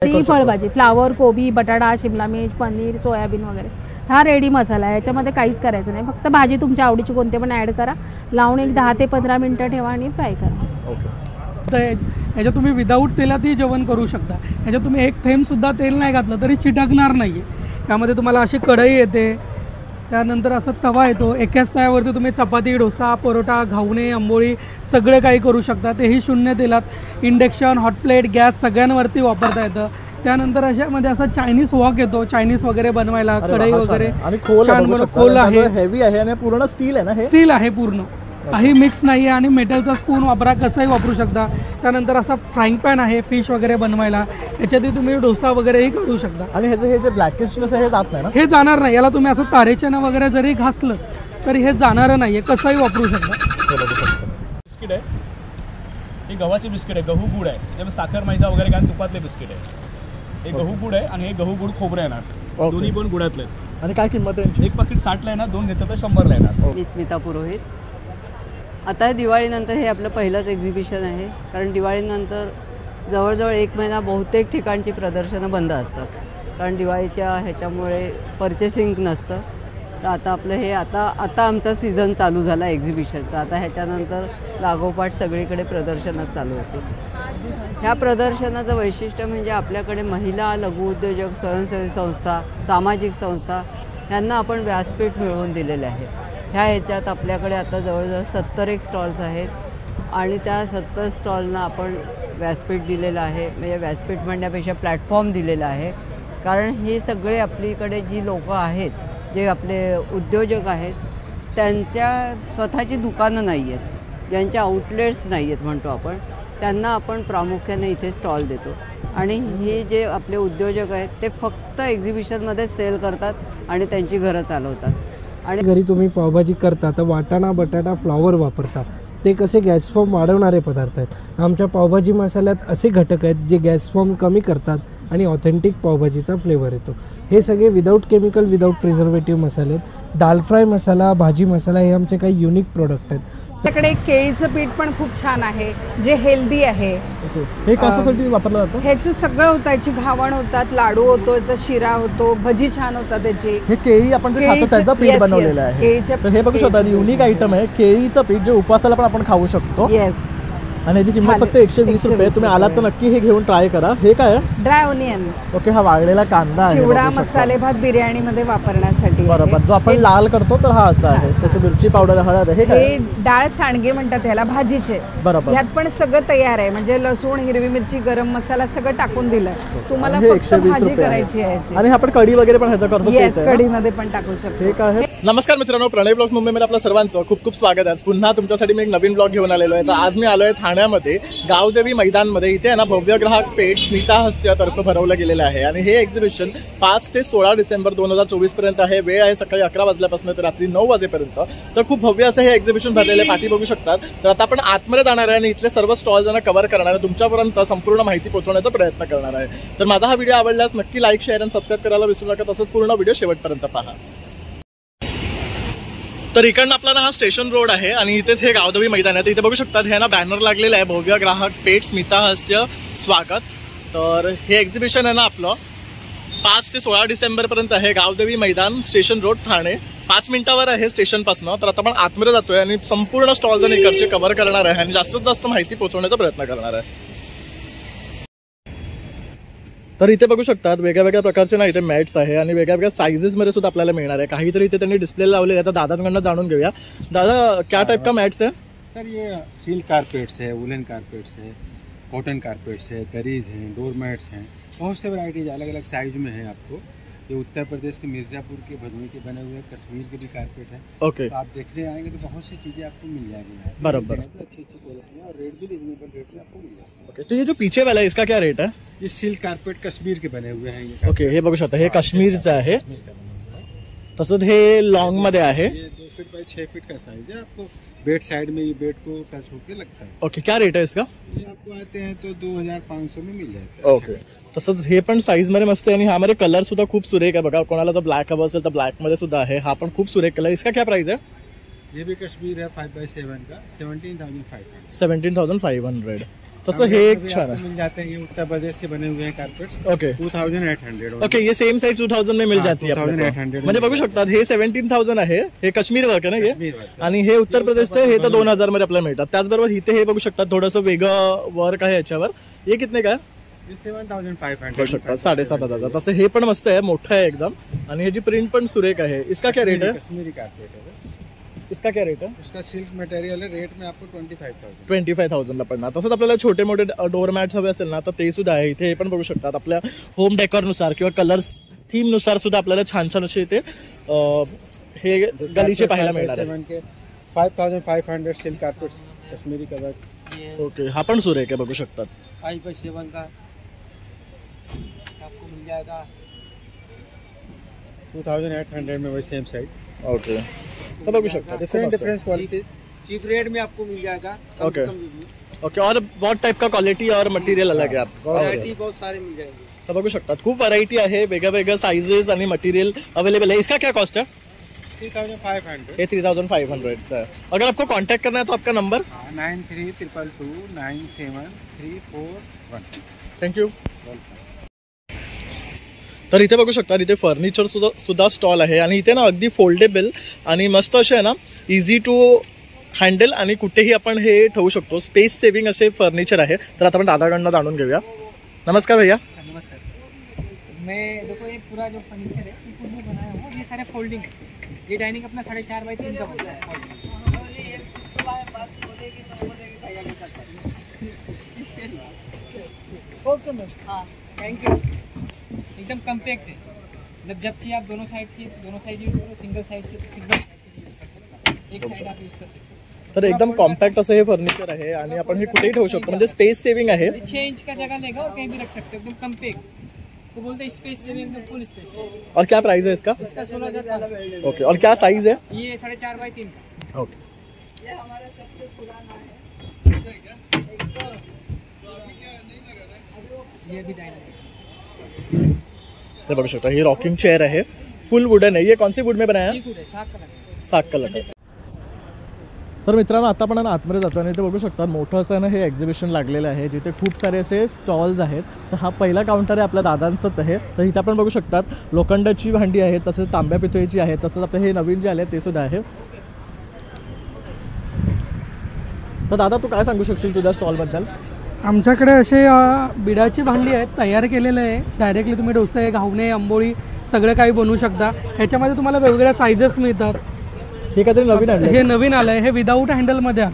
ती फळभाजी फ्लावर, कोबी, बटाटा, शिमला मिर्च, पनीर, सोयाबीन वगैरे हा रेडी मसाला आहे। याच्यामध्ये काहीच करायचं नाही, फक्त भाजी तुमच्या आवडीची कोणते पण ॲड करा, लावून एक 10 ते 15 मिनिटं ठेवा आणि फ्राय करा। तर ह्याच्यात तुम्ही विदाऊट तेलातही जेवण करू शकता। ह्याच्यात तुम्ही एक थेंबसुद्धा तेल नाही घातलं तरी चिटकणार नाही आहे। त्यामध्ये तुम्हाला अशी कढई येते, त्यानंतर असा तवा येतो, एकाच तव्यावरती तुम्ही चपाती, डोसा, परोठा, घावणे, आंबोळी सगळे काही करू शकता, तेही शून्य तेलात। इंडक्शन, हॉट प्लेट, गॅस सगळ्यांवरती वापरता येतं। त्यानंतर अशामध्ये असा चायनीज वॉक येतो, चायनीज वगैरे बनवायला, कढई वगैरे खोल आहे, हेवी आहे आणि पूर्ण स्टील आहे ना, हे स्टील आहे पूर्ण, काही मिक्स नाही आहे। आणि मेटलचा स्पून वापरा, कसंही वापरू शकता। त्यानंतर असा फ्राईंग पॅन आहे फिश वगैरे बनवायला, याच्यातही तुम्ही डोसा वगैरेही करू शकता। आणि ह्याचं हे जे ब्लॅकिश हे जात नाही ना, हे जाणार नाही, याला तुम्ही असं तारेच्यानं वगैरे जरी घासलं तरी हे जाणारं नाही आहे, कसंही वापरू शकता। बिस्किट आहे, हे गव्हाचे बिस्किट आहे, गहू गुड आहे, त्याच्यामध्ये साखर मैदा वगैरे घालून तुपातले बिस्किट आहे। हे गहू गुड आहे आणि हे गहू गुड खोबरे येणार, दोन्ही पण गुडातले आहेत। आणि काय किंमत आहे? एक पाकिट 60ला येणार, दोन घेतलं तर 100ला येणार। मी स्मिता पुरोहित। आता दिवाळीनंतर हे आपलं पहिलंच एक्झिबिशन आहे, कारण दिवाळीनंतर जवळजवळ 1 महिना बहुतेक ठिकाणची प्रदर्शनं बंद असतात, कारण दिवाळीच्या ह्याच्यामुळे परचेसिंग नसतं। तर आता आपलं हे आता आमचा सीझन चालू झाला एक्झिबिशनचा। आता ह्याच्यानंतर लागोपाठ सगळीकडे प्रदर्शनच चालू होते। ह्या प्रदर्शनाचं वैशिष्ट्य म्हणजे आपल्याकडे महिला, लघुउद्योजक, स्वयंसेवी संस्था, सामाजिक संस्था यांना आपण व्यासपीठ मिळवून दिलेले आहे। ह्या ह्याच्यात आपल्याकडे आता जवळजवळ 70 एक स्टॉल्स आहेत आणि त्या 70 स्टॉलना आपण व्यासपीठ दिलेलं आहे, म्हणजे व्यासपीठ म्हणण्यापेक्षा प्लॅटफॉर्म दिलेला आहे। कारण हे सगळे आपलीकडे जी लोकं आहेत, जे आपले उद्योजक आहेत, त्यांच्या स्वतःची दुकानं नाही आहेत, ज्यांच्या आउटलेट्स नाही आहेत म्हणतो आपण, त्यांना आपण प्रामुख्याने इथे स्टॉल देतो। आणि हे जे आपले उद्योजक आहेत ते फक्त एक्झिबिशनमध्ये सेल करतात आणि त्यांची घरं चालवतात। आणि घरी तुम्ही पावभाजी करता तर वाटाणा, बटाटा, फ्लॉवर वापरता, ते कसे गॅस फॉर्म वाढवणारे पदार्थ आहेत। आमच्या पावभाजी मसाल्यात असे घटक आहेत जे गॅस फॉर्म कमी करतात आणि ऑथेंटिक पावभाजीचा फ्लेवर येतो। हे सगळे विदाऊट केमिकल, विदाऊट प्रिझर्वेटिव्ह मसाले आहेत। दाल फ्राय मसाला, भाजी मसाला हे आमचे काही युनिक प्रोडक्ट आहेत। त्याच्याकडे केळीचं पीठ पण खूप छान आहे, जे हेल्दी आहे। हे कशासाठी वापरलं जातं? ह्याचं सगळं होतं, याची घावण होतात, लाडू होतो, याचा शिरा होतो, भजी छान होतात त्याची। हे केळी आपण जे खातो त्याचं पीठ बनवलेलं आहे। तर हे बघू शकता, युनिक आयटम आहे, केळीचं पीठ जे उपवासाला पण आपण खाऊ शकतो। येस, आणि याची किंमत फक्त 120 रुपये। तुम्ही आलात तर नक्की हे घेऊन ट्राय करा। हे काय आहे? Dry onion. ओके, हा वाळलेला कांदा आहे, चिवडा मसाले भात बिर्याणी मध्ये वापरण्यासाठी। बरोबर, जो आपण लाल करतो तर हा असा आहे, त्याचं मिरची पावडर, हळद। हे काय? हे डाळ सांडगे म्हणतात ह्याला, भाजीचे। बरोबर, यात पण सगळं तयार आहे, म्हणजे लसूण, हिरवी मिरची, गरम मसाला सगळं टाकून दिलं तुम्हाला, हे फक्त 120 भाजी रुपये करायची आहे याची। आणि आपण कढी वगैरे पण ह्याचं करतो, येस, कढी मध्ये पण टाकू शकतो। हे काय आहे? नमस्कार मित्रांनो, प्रणय ब्लॉग मुंबईमध्ये आपलं सर्वांचं खूप खूप स्वागत आहे। पुन्हा तुमच्यासाठी मी एक नवीन ब्लॉग घेऊन आलेलो आहे। तर आज मी आलोय ठाण्यामध्ये गावदेवी मैदानमध्ये। इथे आहे ना भव्य ग्राहक पेठ स्मिता हस्त्यातर्फे भरवलं गेलेलं आहे आणि हे एक्झिबिशन 5 ते 16 डिसेंबर 2024 पर्यंत आहे। वेळ आहे सकाळी 11 वाजल्यापासून तर रात्री 9 वाजेपर्यंत। तर खूप भव्य असं हे एक्झिबिशन भरलेलं आहे, पाठी बघू शकतात। तर आता आपण आतमध्ये जाणार आहे आणि इथले सर्व स्टॉल्स कव्हर करणार आहे, तुमच्यापर्यंत संपूर्ण माहिती पोहोचवण्याचा प्रयत्न करणार आहे। तर माझा हा व्हिडिओ आवडल्यास नक्की लाईक, शेअर आणि सबस्क्राईब करायला विसरू नका। तसंच पूर्ण व्हिडिओ शेवटपर्यंत पहा। तर इकडनं आपला हा स्टेशन रोड आहे आणि इथेच हे गावदेवी मैदान आहे। इथे बघू शकतात, हे ना बॅनर लागलेलं आहे, भव्य ग्राहक पेठ स्मिता हस्य स्वागत। तर हे एक्झिबिशन आहे ना आपलं 5 ते 16 डिसेंबर पर्यंत आहे, गावदेवी मैदान, स्टेशन रोड, ठाणे। 5 मिनिटावर आहे स्टेशनपासून। तर आता आपण आतमध्ये जातोय आणि संपूर्ण स्टॉल्स आणि इकडचे कव्हर करणार आहे आणि जास्तीत जास्त माहिती पोहोचवण्याचा प्रयत्न करणार आहे। तर इथे बघू शकतात वेगळ्या प्रकारचे ना इथे मॅट्स आहे आणि वेगळ्या साइजेस मध्ये सुद्धा आपल्याला मिळणार आहे। काहीतरी इथे त्यांनी डिस्प्ले लावलेले आहे, दादांकडनं जाणून घेऊया। दादा, क्या टाइप का मॅट्स है? सर ये सिल्क कारपेट्स है, वुलन कारपेट्स है, कॉटन कारपेट्स है, दरीज हैं, डोर मैट्स हैं, बहुत से वैरायटीज अलग अलग साइज में है आपको। ये उत्तर प्रदेश के मिर्ज़ापुर के, भदोही के बने हुए, कश्मीर के भी कारपेट है। ओके, तो आप देखने आएंगे तो बहुत सी चीज़ें आपको मिल जाएंगी। बराबर, अच्छी क्वालिटी है और रेट भी रिजनेबल रेट में आपको मिल जाएगा। ओके। तो ये जो पीछे वाला है इसका क्या रेट है? ये सिल्क कारपेट कश्मीर के बने हुए हैं ये। ओके, हे बघू शकता, हे काश्मीरचं आहे। तसंच हे लॉन्ग मध्ये आहे, ये 2 फीट बाय 6 फीट का साइज है। आपको बेड साइड में ये बेड को टच होके लगता है। ओके, क्या रेट है इसका? ये आपको आते हैं तो 2500 में मिल जाएगा। ओके, तसंच हे पण साईज मध्ये मस्त आहे आणि ह्यामध्ये कलर सुद्धा खूप सुरेख आहे बघा। कोणाला जर ब्लॅक हवं असेल तर ब्लॅक मध्ये सुद्धा आहे, हा पण खूप सुरेख कलर। इसका क्या प्राइस है? ये भी कश्मीर है 5 बाय 7 का, 17,500। 17,500। तसं हे एक छान है। मिल जाते हैं, ये उत्तर प्रदेश के बने हुए हैं कारपेट। ओके 2800 ओके, ये सेम साइज 2000 में मिल जाती है आपल्याला। 2800 म्हणजे बघू शकतात हे 17,000 आहे, हे काश्मीर वर्क आहे ना हे, काश्मीर work. आणि हे उत्तर प्रदेशचे हे तर 2000 मध्ये आपल्याला मिळतात। त्याचबरोबर इथे हे बघू शकतात थोडंसं वेगळं वर्क आहे याच्यावर। हे कितने का आहे? 7500 बघू शकतात 7,500। तसं हे पण मस्त आहे, मोठं आहे एकदम, आणि ह्याची प्रिंट पण सुरेख आहे। इसका क्या रेट है? कश्मीरी कारपेट है। इसका क्या रेट है? उसका सिल्क मटेरियल है, रेट में आपको 25,000। 25,000 ला पडणार। तसंच आपल्याला छोटे मोठे डोअर मॅट्स हवे असेल ना तर ते सुद्धा आहे इथे। हे पण बघू शकतात आपल्या होम डेकोरनुसार किंवा कलर्स थीम नुसार सुद्धा आपल्याला छान छान असे इथे हे गलीचे पाहायला मिळणार आहे। 5500 silk carpet Kashmiri cover. Okay, हा पण सुरेख आहे, बघू शकतात। 5/7 का आपको मिल जाएगा 2800 में वही सेम साइज। ओके, तो बघू शकतात डिफरेंट क्वालिटी चीप रेट में आपको मिल जाएगा। ओके ओके, और बहुत टाइप का क्वालिटी और मटेरियल अलग आहे वैरायटी बहुत सारे मिल जाएंगे। तर बघू शकतात खूप व्हरायटी आहे, वेगळ्या वेगळ्या साइजेस आणि मटेरियल अवेलेबल है। इसका क्या कॉस्ट है? 3500। ये 3500 है। अगर आपको कांटेक्ट करना है तो आपका नंबर 9322297341। थँक्यू। तर इथे बघू शकता, इथे फर्निचर सुद्धा स्टॉल आहे, आणि इथे ना अगदी फोल्डेबल आणि मस्त असे आहे ना, इझी टू हँडल, आणि कुठेही आपण हे ठेवू शकतो, स्पेस सेविंग असे फर्निचर आहे। तर आता आपण दादाकडनं जाणून घेऊया। नमस्कार भैया। नमस्कार। मैं देखो ये पूरा जो फर्नीचर है ये खुद में बनाया हूँ, ये सारे फोल्डिंग है। ये डाइनिंग अपना 4.5x3 का बनता है। ओके मैम, हाँ थैंक यू। एकदम कम्पैक्ट है, मतलब जब चाहिए आप दोनों साइड चाहिए दोनों साइड यूज करो, सिंगल साइड से सिंगल यूज कर सकते हो, एक साइड आप यूज कर सकते हो। तर एकदम कॉम्पॅक्ट असं हे फर्निचर आहे, आणि आपण हे कुठेही ठेवू शकतो, म्हणजे स्पेस सेविंग आहे। 6 इंच का जगह लेगा और कहीं भी रख सकते हो, एकदम कम्पैक्ट। तो बोलते हैं स्पेस सेविंग, एकदम फुल स्पेस। और क्या प्राइस है इसका? इसका 16,500। ओके, और क्या साइज है? ये 4.5x3 का। ओके, ये हमारा सबसे पुराना है। ये भी डाइनिंग हे बघू शकता, ही रॉकिंग चेयर आहे, फुल वुडन है। ये कौन सी वुड में बनाया है? साग का लगा। तर मित्रांनो, आता आपण आतमध्ये जातो आणि इथे बघू शकता मोठं असं ना हे एक्झिबिशन लागलेलं आहे, जिथे खूप सारे असे स्टॉल्स आहेत। तर हा पहिला काउंटर आहे आपल्या दादांचंच आहे। तर इथे आपण बघू शकतात लोखंडाची भांडी आहे, तसेच तांब्या पितळीची आहे, तसंच आपलं हे नवीन जे आले ते सुद्धा आहे। तर दादा, तू काय सांगू शकशील तुझ्या स्टॉलबद्दल? आमच्याकडे असे बिडाची भांडी आहेत, तयार केलेले आहे। डायरेक्टली तुम्ही डोसे, घावणे, आंबोळी सगळं काही बनवू शकता। ह्याच्यामध्ये तुम्हाला वेगवेगळ्या सायझेस मिळतात। हे काहीतरी नवीन आहे, हे नवीन आलं आहे, हे विदाऊट हँडलमध्ये आहे।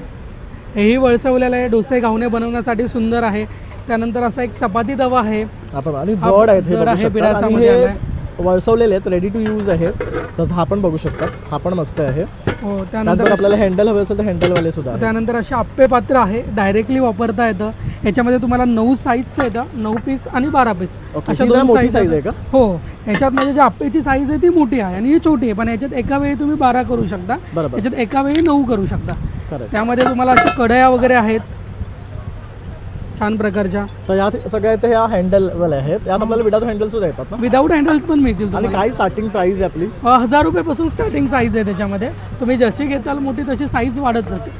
हेही वळसवलेलं आहे, डोसे घावणे बनवण्यासाठी सुंदर आहे। त्यानंतर असा एक चपाती तवा आहे, आपण आणि जड आहे, जड आहे, बिडाचा मध्ये आलाय, वळसवलेले आहेत, रेडी टू यूज आहे। तसं हा पण बघू शकता, हा पण मस्त आहे। हो, त्यानंतर आपल्याला हँडल हवे असेल तर हँडलवाले सुद्धा आहे। त्यानंतर असे आप्पे पात्र आहे, डायरेक्टली वापरता येतं। याच्यामध्ये तुम्हाला 9 साईजचं येतं, 9 पीस आणि 12 पीस अशा 2 साईज आहे का? हो, याच्यात म्हणजे जी आप्पेची साईज आहे ती मोठी आहे आणि ही छोटी आहे, पण याच्यात एका वेळी तुम्ही 12 करू शकता, याच्यात एका वेळी 9 करू शकता। त्यामध्ये तुम्हाला अशा कढया वगैरे आहेत छान प्रकारच्या। तर यात सगळ्या इथे ह्या हँडलवाल्या आहेत, यात आपल्याला विदाउट हँडल सुद्धा येतात ना? विदाउट हँडल पण मिळतील। आणि काय स्टार्टिंग प्राइस आहे आपली? 1000 रुपयापासून स्टार्टिंग साईज आहे त्याच्यामध्ये। तुम्ही जशी घेताल मोठी तशी साईज वाढत जाते।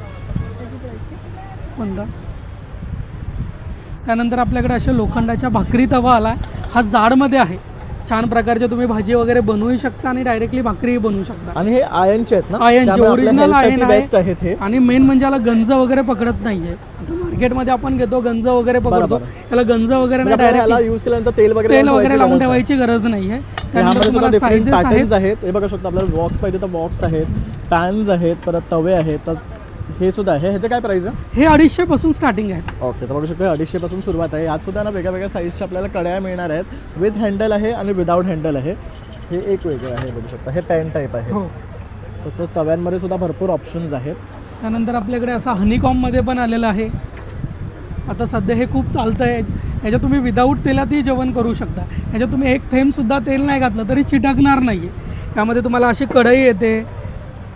कोणता? त्यानंतर आपल्याकडे अशा लोखंडाच्या भाकरी तवा आला, हा जाडमध्ये आहे, छान प्रकारचे तुम्ही भाजी वगैरे बनवू शकता आणि डायरेक्टली भाकरी बनवू शकता। आणि हे आयनचे आहेत ना? आयनचे ओरिजिनल आयन बेस्ट आहेत हे। आणि मेन म्हणजे याला गंज वगैरे पकडत नाहीये। आता मार्केटमध्ये आपण घेतो गंज वगैरे पकडतो, याला गंज वगैरे नाही, डायरेक्ट यूज केल्यानंतर तेल वगैरे लावून ठेवायची गरज नाहीये। त्यानंतर तुम्हाला साईजेस आहेत, हे बघा शकता, आपल्याला बॉक्स पाहिजे तर बॉक्स आहेत, पॅन्स आहेत, परत तवे आहेत, हे सुद्धा आहे। ह्याचं काय प्राइस आहे? हे 250 पासून स्टार्टिंग आहे। ओके, तर बघू शकता 250 पासून सुरुवात आहे। यात सुद्धा ना वेगळ्या वेगळ्या साईजच्या आपल्याला कड्या मिळणार आहेत, विथ हँडल आहे आणि विदाउट हँडल आहे। हे एक वेगळं आहे, बघू शकता, हे पॅन टाईप आहे। हो, तसंच तव्यांमध्ये सुद्धा भरपूर ऑप्शन्स आहेत। त्यानंतर आपल्याकडे असा हनीकॉममध्ये पण आलेला आहे, आता सध्या हे खूप चालतं आहे। याच्यात तुम्ही विदाऊट तेलातही जेवण करू शकता। याच्यात तुम्ही एक थेंबसुद्धा तेल नाही घातलं तरी चिटकणार नाही आहे। त्यामध्ये तुम्हाला अशी कढई येते,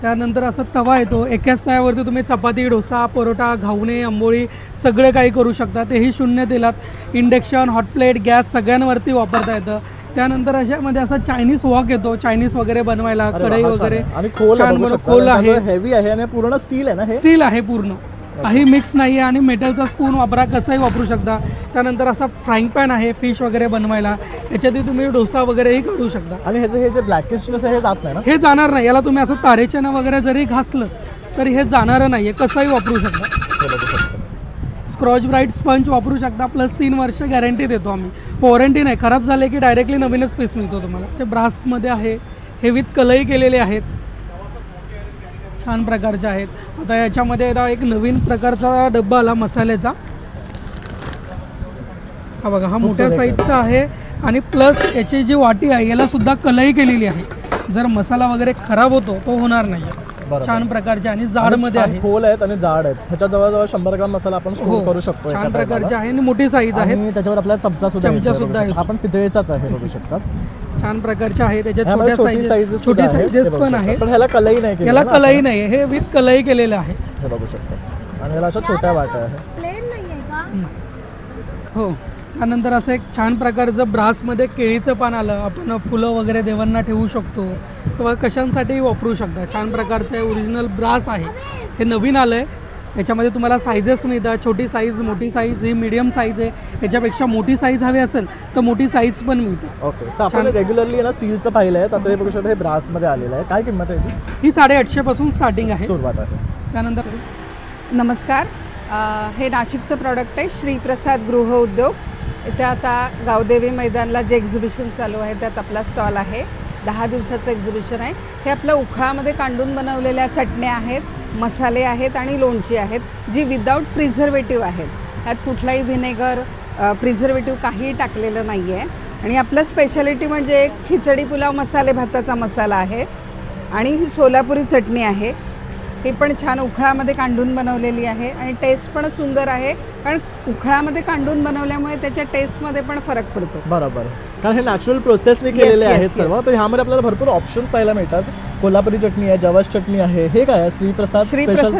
त्यानंतर असा तवा येतो, एकाच तव्यावरती तुम्ही चपाती, डोसा, परोठा, घावणे, आंबोळी सगळे काही करू शकता, तेही 0 तेलात। इंडक्शन, हॉट प्लेट, गॅस सगळ्यांवरती वापरता येतं। त्यानंतर अशामध्ये असा चायनीज वॉक येतो, चायनीज वगैरे बनवायला, कढई वगैरे, आणि खोल आहे, हेवी आहे आणि पूर्ण स्टील आहे ना? हे स्टील आहे पूर्ण। काही मिक्स नाही आहे आणि मेटलचा स्पून वापरा, कसाही वापरू शकता. त्यानंतर असा फ्राईंग पॅन आहे फिश वगैरे बनवायला, याच्यातही तुम्ही डोसा वगैरेही करू शकता. आणि ह्याचं हे जे ब्लॅकिश हे जात नाही ना? हे जाणार नाही, याला तुम्ही असं तारेच्यानं वगैरे जरी घासलं तरी हे जाणारं नाही आहे, कसंही वापरू शकता. स्क्रॉच ब्राईट स्पंज वापरू शकता, प्लस 3 वर्ष गॅरंटी देतो आम्ही. वॉरंटी नाही, खराब झाले की डायरेक्टली नवीनच पीस मिळतो तुम्हाला. ते ब्रासमध्ये आहे, हे विथ कलई केलेले आहेत, छान प्रकारचे आहेत. आता याच्यामध्ये एक नवीन प्रकारचा डब्बा आला मसाल्याचा, हा बघा, हा मोठ्या साईजचा आहे. आणि प्लस याची जी वाटी आहे याला सुद्धा कलई केलेली आहे, जर मसाला वगैरे खराब होतो तो होणार नाही. छान प्रकारचे आणि जाडमध्ये आहे, खोल आहेत आणि जाड आहेत. ह्याच्या जवळजवळ 100 ग्राम मसाला आपण स्टोर करू शकतो. छान प्रकारचे आहे आणि मोठी साईज आहे. त्याच्यावर आपला चमचा सुद्धा आहे, आपण पितळेचाच आहे, बघू शकतात. छान प्रकारचे आहे, त्याच्यात छोट्या साईजेस, छोटी साईजेस पण आहेत. पण ह्याला कलई नाही, याला कलई नाही, हे विथ कलई केलेलं आहे, हे बघू शकता. आणि याला अशा छोट्या वाट्या आहे. हो. त्यानंतर असं एक छान प्रकारचं ब्रासमध्ये केळीचं पान आलं, आपण फुलं वगैरे देवांना ठेवू शकतो किंवा कशांसाठीही वापरू शकता. छान प्रकारचं ओरिजिनल ब्रास आहे, हे नवीन आलं आहे. याच्यामध्ये तुम्हाला साईजेस मिळतात, छोटी साईज, मोठी साईज, ही मीडियम साईज आहे. याच्यापेक्षा मोठी साईज हवी असेल तर मोठी साईज पण मिळते. ओके, तर आपण रेग्युलरली ना स्टीलचं पाहिलं आहे, आता हे बघू शकता हे ब्रासमध्ये आलेलं आहे. काय किंमत आहे ही? 850 पासून स्टार्टिंग आहे, सुरुवात आहे. त्यानंतर नमस्कार. हे नाशिकचं प्रॉडक्ट आहे श्रीप्रसाद गृह उद्योग. इथे आता गावदेवी मैदानला जे एक्झिबिशन चालू आहे त्यात आपला स्टॉल आहे. 10 दिवसाचं एक्झिबिशन आहे. हे आपलं उखळामध्ये कांडून बनवलेल्या चटण्या आहेत, मसाले आहेत आणि लोणची आहेत, जी विदाऊट प्रिझर्वेटिव्ह आहेत. त्यात कुठलाही व्हिनेगर, प्रिझर्वेटिव्ह काहीही टाकलेलं नाही आहे. आणि आपलं स्पेशालिटी म्हणजे खिचडी पुलाव मसाले भाताचा मसाला आहे आणि ही सोलापुरी चटणी आहे. ही पण छान उखळामध्ये कांडून बनवलेली आहे आणि टेस्ट पण सुंदर आहे, कारण उखळामध्ये कांडून बनवल्यामुळे त्याच्या टेस्टमध्ये पण फरक पडतो. बरोबर, कारण हे नॅचरल प्रोसेसने केलेले आहेत सर्व. तर ह्यामध्ये आपल्याला भरपूर ऑप्शन्स पाहायला मिळतात. कोल्हापुरी चटणी आहे, जवस चटणी आहे, हे काय आहे? श्रीप्रसाद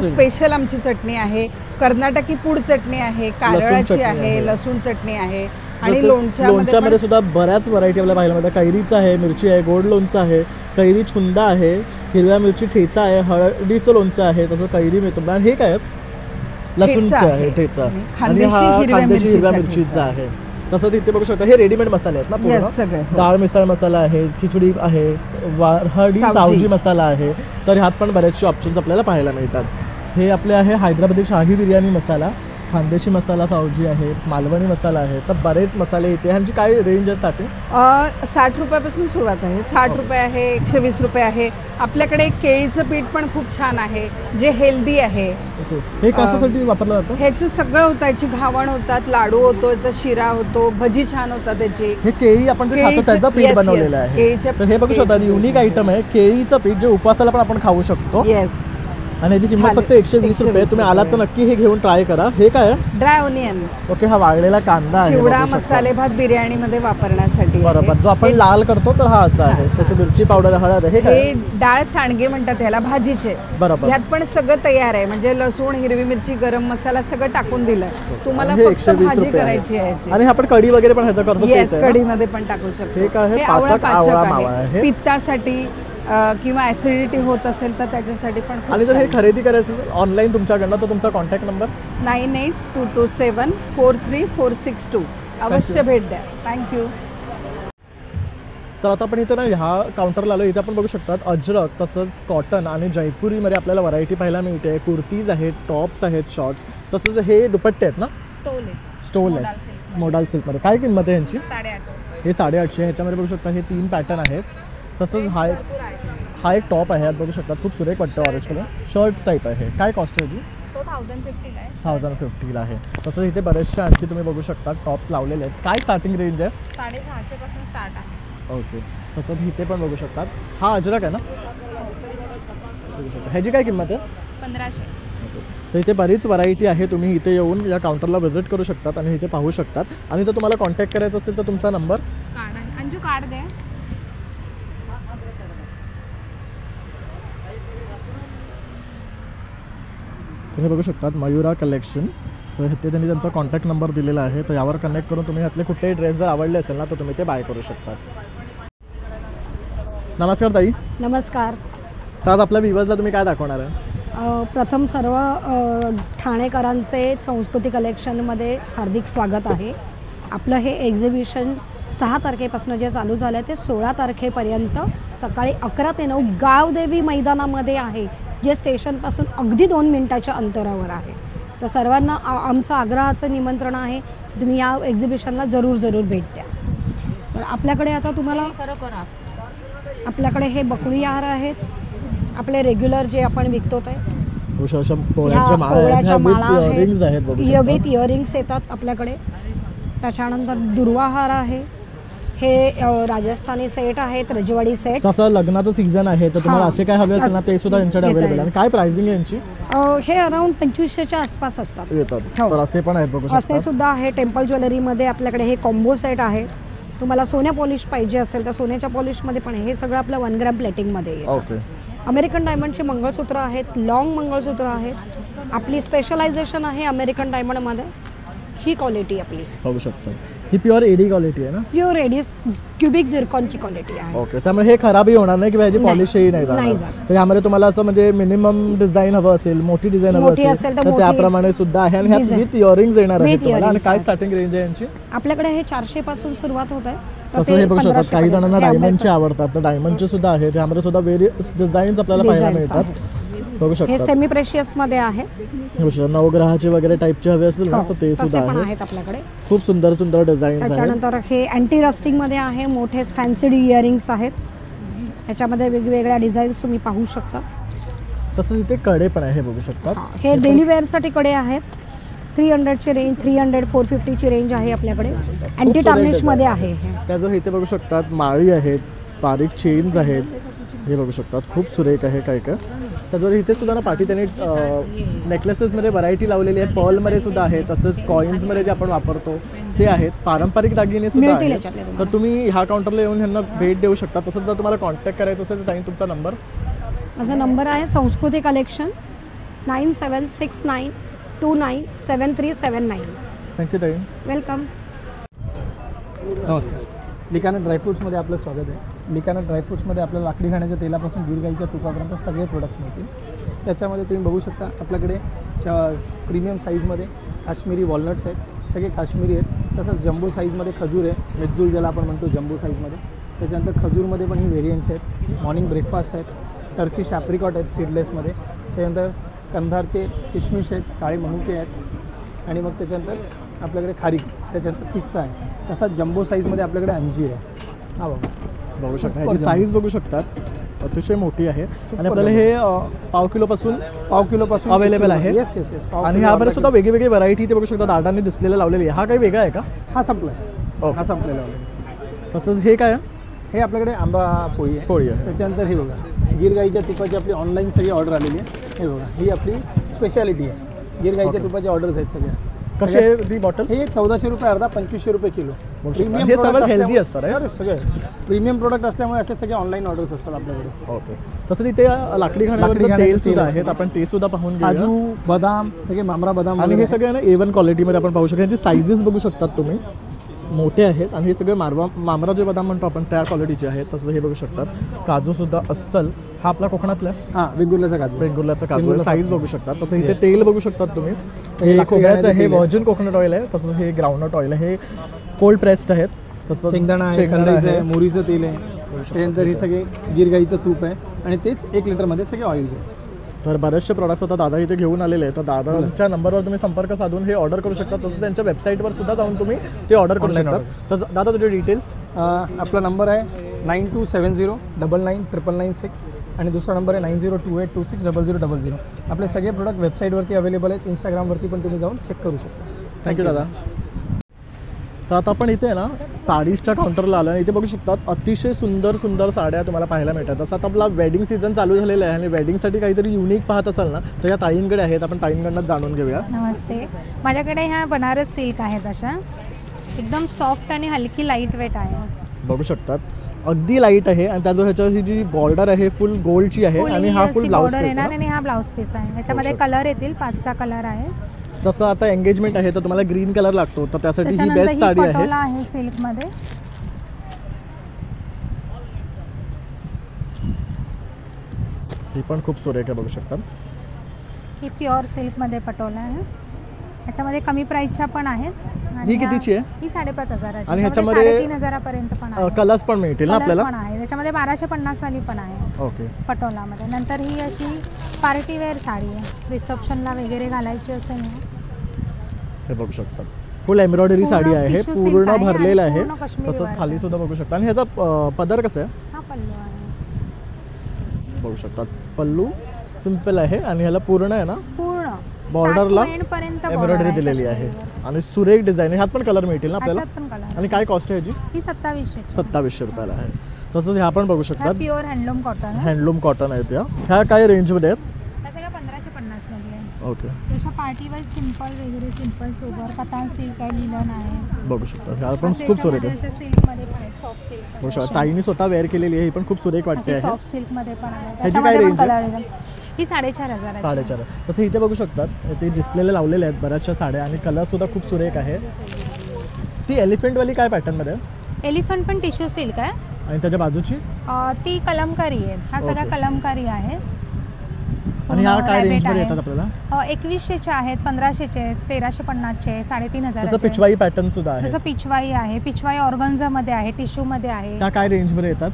स्पेशल आमची चटणी आहे. कर्नाटकी पूड चटणी आहे, कारळाची आहे, लसूण चटणी आहे आणि लोणच्यामध्ये सुद्धा बऱ्याच व्हरायटी आपल्याला पाहायला मिळतात. कैरीचं आहे, मिरची आहे, गोड लोणचं आहे, कैरी छुंदा आहे, हिरव्या मिरची ठेचा आहे, हळदीचं लोणचं आहे, तसं कैरी मिळतो. आणि हे काय? लसूणचं आहे, ठेचा, आणि हा खांद्याची हिरव्या मिरचीचा आहे. तसं तिथे बघू शकता हे रेडीमेड मसाले आहेत ना पूर्ण. डाळ मिसळ मसाला आहे, खिचडी आहे, हळदी सावजी मसाला आहे. तर ह्यात पण बरेचसे ऑप्शन्स आपल्याला पाहायला मिळतात. हे आपले आहे हैदराबादी शाही बिर्याणी मसाला, खानदेशी मसाला सावजी आहे, मालवणी मसाला आहे. तर बरेच मसाले इथे. ह्यांची काय रेंज आहे स्टार्टिंग? 60 रुपयापासून सुरुवात आहे. 60 रुपये आहे, 120 रुपये आहे. आपल्याकडे केळीचं पीठ पण खूप छान आहे, जे हेल्दी आहे. हे कशासाठी वापरलं जातं? ह्याचं सगळं होतं, याची घावण होतात, लाडू होतो, याचा शिरा होतो, भजी छान होतात त्याची. हे केळी आपण जे खातो त्याचं पीठ बनवलेलं आहे. तर हे बघू शकता युनिक आयटम आहे, केळीचं पीठ, जे उपवासाला पण आपण खाऊ शकतो. आणि याची किंमत फक्त 120 रुपये. तुम्ही आलात तर नक्की हे घेऊन ट्राय करा. हे काय आहे? Dry onion. ओके, हा वाळलेला कांदा आहे, चिवडा मसाले भात बिर्याणी मध्ये वापरण्यासाठी. बरोबर, जो आपण लाल करतो तर हा असा आहे. तसं मिरची पावडर, हळद. हे डाळ सांडगे म्हणतात याला, भाजीचे. बरोबर, यात पण सगळं तयार आहे, म्हणजे लसूण, हिरवी मिरची, गरम मसाला सगळं टाकून दिलं. तुम्हाला फक्त भाजी करायची आहे. आणि आपण कढी वगैरे पण ह्याचा करतो, कढी मध्ये पण टाकू शकतो. हे काय? पाचक आवळा मावा आहे. पित्तासाठी किंवा ऍसिडिटी होत असेल तर त्याच्यासाठी पण. आणि जर हे खरेदी करायचं ऑनलाईन तुमच्याकडनं तर तुमचा कॉन्टॅक्ट नंबर 9822743462. अवश्य भेट द्या. थँक्यू. तर आता आपण इथं ना ह्या काउंटरला आलो. इथे आपण बघू शकतात अजरक, तसंच कॉटन आणि जयपुरीमध्ये आपल्याला व्हरायटी पाहायला मिळते. कुर्तीज आहेत, टॉप्स आहेत, शॉर्ट्स, तसंच हे दुपट्टे आहेत ना, स्टोल आहे मोडाल सिल्कमध्ये. काय किंमत आहे यांची? 850. हे 850. ह्याच्यामध्ये बघू शकता हे 3 पॅटर्न आहेत. तसंच हा एक टॉप आहे, बघू शकता खूप सुरेख वाटतं, ऑरेंज कलर शर्ट टाईप आहे. काय कॉस्ट आहे याची? 1050 आहे. तसंच इथे बरेचसे आणखी तुम्ही बघू शकता टॉप्स लावलेले आहेत. काय स्टार्टिंग रेंज आहे? 650 पासून स्टार्ट आहे. ओके, तसंच इथे पण बघू शकतात. हा अजरक आहे ना, बघू शकता. ह्याची काय किंमत आहे? 1500. तर इथे बरीच व्हरायटी आहे. तुम्ही इथे येऊन या काउंटरला व्हिजिट करू शकतात आणि इथे पाहू शकतात. आणि जर तुम्हाला कॉन्टॅक्ट करायचं असेल तर तुमचा नंबर कार्ड आहे. अंजू कार्ड दे. हे बघू शकतात मयुरा कलेक्शन. तर इथे त्यांनी त्यांचा कॉन्टॅक्ट नंबर दिलेला आहे. तर यावर कनेक्ट करून तुम्ही यातले कुठलेही ड्रेस जर आवडले असेल ना तर तुम्ही ते बाय करू शकता. नमस्कार ताई. नमस्कार. तर आज आपल्या व्ह्युअर्सला तुम्ही काय दाखवणार आहे? प्रथम सर्व ठाणेकरांचे संस्कृती कलेक्शनमध्ये हार्दिक स्वागत आहे. आपलं हे एक्झिबिशन 6 तारखेपासून जे चालू झालं आहे ते 16 तारखेपर्यंत सकाळी 11 ते 9 गावदेवी मैदानामध्ये आहे, जे स्टेशनपासून अगदी 2 मिनिटाच्या अंतरावर आहे. तर सर्वांना आमचं आग्रहाचं निमंत्रण आहे, तुम्ही या एक्झिबिशनला जरूर भेट द्या. तर आपल्याकडे आता तुम्हाला आपल्याकडे हे बकुळी हार आहेत, आपले रेग्युलर जे आपण विकतो ते पोळ्याच्या माळा आहेत, विथ इयरिंग्स येतात आपल्याकडे. त्याच्यानंतर दुर्वाहार आहे, हे राजस्थानी सेट आहेत, रजवाडी सेट. तसं लग्नाचं सीझन आहे तर तुम्हाला असे काय हवे असेल ना ते सुद्धा यांच्याकडे अवेलेबल आहे. काय प्राइसिंग आहे यांची? हे अराउंड 2500च्या आसपास असतात. तर असे पण आहेत बघू शकता. असे सुद्धा आहे. टेम्पल ज्वेलरीमध्ये आपल्याकडे हे कॉम्बो सेट आहे. तुम्हाला सोन्या पॉलिश पाहिजे असेल तर सोन्याच्या पॉलिशमध्ये पण आहे. हे सगळं आपलं 1 ग्रॅम प्लेटिंगमध्ये आहे. ओके. अमेरिकन डायमंडचे मंगळसूत्र आहेत, लॉंग मंगळसूत्र आहेत. आपली स्पेशलायझेशन आहे अमेरिकन डायमंडमध्ये. ही क्वालिटी आपली बघू शकता. ही प्युअर एडी क्वालिटी आहे ना? प्युअर एडी क्युबिक झिरकॉनची क्वालिटी आहे. ओके. त्यामुळे हे खराबही होणार नाही किंवा ह्याची पॉलिशही नाही जाणार. तर यामध्ये तुम्हाला असं म्हणजे मिनिमम डिझाईन हवं असेल, मोठी डिझाईन हवं असेल तर त्याप्रमाणे सुद्धा आहे. आणि ह्यात विथ इयरिंग्स येणार आहेत तुम्हाला. आणि काय स्टार्टिंग रेंज आहे यांची? आपल्याकडे हे 400 पासून सुरुवात होत आहे. तसं हे बघू शकतात. काही जणांना डायमंडचे आवडतात तर डायमंडचे सुद्धा आहेत. त्यामध्ये सुद्धा व्हेरियस डिझाईन्स आपल्याला पाहायला मिळतात. बघू शकता. हे सेमी प्रेशियस मध्ये आहे. नवग्रहाचे वगैरे टाइपचे हवे असेल ना तर ते सुद्धा आहेत आपल्याकडे. खूप सुंदर डिझाईन आहेत. त्याच्यानंतर हे अँटी रस्टिंग मध्ये आहे. मोठे फॅन्सी इयरिंग्स आहेत. त्याच्यामध्ये वेगवेगळ्या डिझाईन्स तुम्ही पाहू शकता. तसंच इथे कडे पण आहे बघू शकता. हे डेली वेअरसाठी कडे आहेत. 300ची रेंज, 300, 450ची रेंज आहे आपल्याकडे. अँटी टार्निश मध्ये आहे. त्याजवळ इथे बघू शकतात माळी आहेत, बारीक चेन्स आहेत. हे बघू शकतात खूप सुरेख आहे. काय त्याजवळ इथे सुद्धा ना पाठी त्यांनी नेकलेसेसमध्ये व्हरायटी लावलेली आहे. पर्लमध्ये सुद्धा आहे. तसंच कॉईन्समध्ये जे आपण वापरतो ते आहेत. पारंपरिक दागिने सुद्धा आहेत. तर तुम्ही ह्या काउंटरला येऊन ह्यांना भेट देऊ शकता. तसंच जर तुम्हाला कॉन्टॅक्ट करायचं असेल तर तुमचा नंबर? माझा नंबर आहे संस्कृती कलेक्शन 9769297379. थँक्यू ताई. वेलकम. नमस्कार. लिकाना ड्रायफ्रूट्समध्ये आपलं स्वागत आहे. लिकाना ड्रायफ्रूट्समध्ये आपल्याला लाकडी घाण्याच्या तेलापासून गिर गाईच्या तुपापर्यंत सगळे प्रोडक्ट्स मिळतील. त्याच्यामध्ये तुम्ही बघू शकता आपल्याकडे प्रीमियम साईजमध्ये काश्मीरी वॉलनट्स आहेत, सगळे काश्मीरी आहेत. तसंच जम्बो साईजमध्ये खजूर आहे, मेज्जूल ज्याला आपण म्हणतो जम्बो साईजमध्ये. त्याच्यानंतर खजूरमध्ये पण ही व्हेरियंट्स आहेत. मॉर्निंग ब्रेकफास्ट आहेत, टर्किश ॲप्रिकॉट आहेत सीडलेसमध्ये. त्याच्यानंतर कंधारचे किशमिश आहेत, काळे मनुके आहेत. आणि मग त्याच्यानंतर आपल्याकडे खारीक, त्याच्यानंतर पिस्ता आहे. तसाच जम्बो साईजमध्ये आपल्याकडे अंजीर आहे. हा बघू शकता. साईज बघू शकतात अतिशय मोठी आहे. आणि आपल्याला हे पाव किलोपासून अवेलेबल आहे. येस. आणि ह्यामध्ये सुद्धा वेगवेगळी व्हरायटी ते बघू शकता दादांनी डिस्प्लेला लावलेली आहे. हा काही वेगळा आहे का? हा संपला आहे. हा संपलेला आहे. तसंच हे काय आहे? हे आपल्याकडे आंबा पोळी आहे. त्याच्यानंतर हे बघा गिर गाईच्या तुपाची आपली ऑनलाईन सगळी ऑर्डर आलेली आहे. हे बघा ही आपली स्पेशालिटी आहे. गिर गाईच्या तुपाची ऑर्डर्स आहेत सगळ्या. कसे आहे ती बॉटल? हे 1400 रुपये अर्धा, 2500 रुपये किलो. प्रीमियम हेल्दी असतात. सगळे प्रीमियम प्रोडक्ट असल्यामुळे असे सगळे ऑनलाईन ऑर्डर्स असतात आपल्याकडे. ओके. तसंच इथे लाकडी घाण्याचे तेल सुद्धा आहेत. आपण ते सुद्धा पाहून घेऊया. काजू बदाम सगळे मामरा बदाम आणि हे सगळे ना A1 क्वालिटीमध्ये आपण पाहू शकतो. यांची साईजेस बघू शकतात तुम्ही, मोठे आहेत. आणि हे सगळे मामरा जे बदाम म्हणतो आपण त्या क्वालिटीचे आहेत. तसं हे बघू शकतात. काजू सुद्धा अस्सल. हा आपला कोकणातला वेंगुर्ल्याचा काजू. साईज बघू शकतात. तसं इथे तेल बघू शकतात तुम्ही. हे खोबऱ्याचं, हे व्हर्जिन कोकोनट ऑइल आहे. तसं हे ग्राउंडनट ऑइल आहे. हे कोल्ड प्रेस्ड आहेत. तसं शेंगदाणा आहे, मोहरीचं तेल आहे. त्यानंतर हे सगळे गिर गाईचं तूप आहे. आणि तेच 1 लिटरमध्ये सगळे ऑइल्स आहे. तर बरेचसे प्रोडक्ट्स आता दादा इथे घेऊन आलेले आहेत. तर दादांच्या नंबरवर तुम्ही संपर्क साधून हे ऑर्डर करू शकता. तसं त्यांच्या वेबसाईटवर सुद्धा जाऊन तुम्ही ते ऑर्डर करू शकता. तर दादा तुझे डिटेल्स? आपला नंबर आहे 9270999996 आणि दुसरा नंबर आहे 9028260000. आपले सगळे प्रोडक्ट वेबसाईटवरती अवेलेबल आहेत. इंस्टाग्रामवरती पण तुम्ही जाऊन चेक करू शकता. थँक्यू दादा. तर आता आपण इथे ना साडीजच्या काउंटरला आलो. इथे बघू शकतात अतिशय सुंदर साड्या तुम्हाला पाहायला मिळतात. तसं आता आपला वेडिंग सीझन चालू झालेला आहे आणि वेडिंगसाठी काहीतरी युनिक पाहत असाल ना तर या ताईंकडे आहेत. आपण ताईंकडनं जाणून घेऊया. नमस्ते. माझ्याकडे ह्या बनारस सिल्क आहेत. अशा एकदम सॉफ्ट आणि हलकी लाईट वेट आहे. बघू शकतात अगदी लाईट आहे. आणि त्याचबरोबर ह्याच्यावर ही जी बॉर्डर आहे फुल गोल्डची आहे. आणि हा फुल ब्लाउज पीस येणार आणि हा ब्लाउज पीस आहे. ह्याच्यामध्ये कलर येतील 5-6 कलर आहे. तसं आता एंगेजमेंट आहे तर तुम्हाला ग्रीन कलर लागतो तर त्यासाठी ही बेस्ट साडी आहे सिल्क मध्ये. ही पण खूप सुरेख आहे बघू शकता. ही प्युअर सिल्कमध्ये पटोला आहे. याच्यामध्ये कमी प्राईसच्या पण आहेत. ही कितीची आहे? ही 5,500ची. आणि याच्यामध्ये ह्याच्यामध्ये 3,500पर्यंत पण आहे. कलर्स पण मिळतील ना कलर आपल्याला? पण आहे. त्याच्यामध्ये 1250 वाली पण आहे ओके. पटोलामध्ये. नंतर ही अशी पार्टी वेअर साडी आहे, रिसेप्शनला वगैरे घालायची असेल ना. हे बघू शकता फुल एम्ब्रॉयडरी साडी आहे, tissue silk पूर्ण आहे भरलेलं आणि आहे. पूर्ण काश्मीरी तसंच work खाली आहे. सुद्धा बघू शकता. आणि ह्याचा पदर कसं आहे हा पल्लू आहे. बघू शकता. पल्लू सिंपल आहे आणि ह्याला पूर्ण आहे ना पूर्ण बॉर्डरला पर्यंत एम्ब्रॉयडरी दिलेली आहे आणि सुरेख डिझाईन. ह्यात पण कलर मिळतील ना आपल्याला? पण कलर. आणि काय कॉस्ट आहे ह्याची? ही 2700. 2700 रुपयाला आहे. तसंच ह्या पण बघू शकतात, प्युअर हँडलूम कॉटन आहे. हँडलूम कॉटन आहेत ह्या काय रेंजमध्ये आहेत? त्या सगळ्या 1550 मध्ये आहे. ओके. त्याच्या पार्टी वाईज सिंपल वगैरे, सिंपल सोबर, कतान सिल्क आहे, लिलन आहे. बघू शकता ह्या पण खूप सुरेख आहे. सिल्क मध्ये पण आहे, सॉफ्ट सिल्क. बघू शकता ताईने स्वतः वेअर केलेली आहे, ही पण खूप सुरेख वाटते आहे. सॉफ्ट सिल्क मध्ये पण आहे. ह्याची काय रेंज आहे? ही 4,500 आहे. 4,500. तसं इथे बघू शकतात ते डिस्प्लेला लावलेले आहेत बऱ्याचशा साड्या आणि कलर सुद्धा खूप सुरेख आहे. ती एलिफंटवाली काय पॅटर्नमध्ये आहे? एलिफंट पण टिश्यू सिल्क आहे आणि त्याच्या बाजूची ती कलमकारी आहे. हा सगळा कलमकारी आहे. आणि ह्या काय रेंजमध्ये येतात आपल्याला? 2100चे आहेत, 1500चे आहेत, 1350चे, 3,500. तसं पिचवाई पॅटर्न सुद्धा आहे. तसं पिचवाई आहे. पिचवाई ऑर्गन्झामध्ये आहे, टिश्यूमध्ये आहे. त्या काय रेंजमध्ये येतात?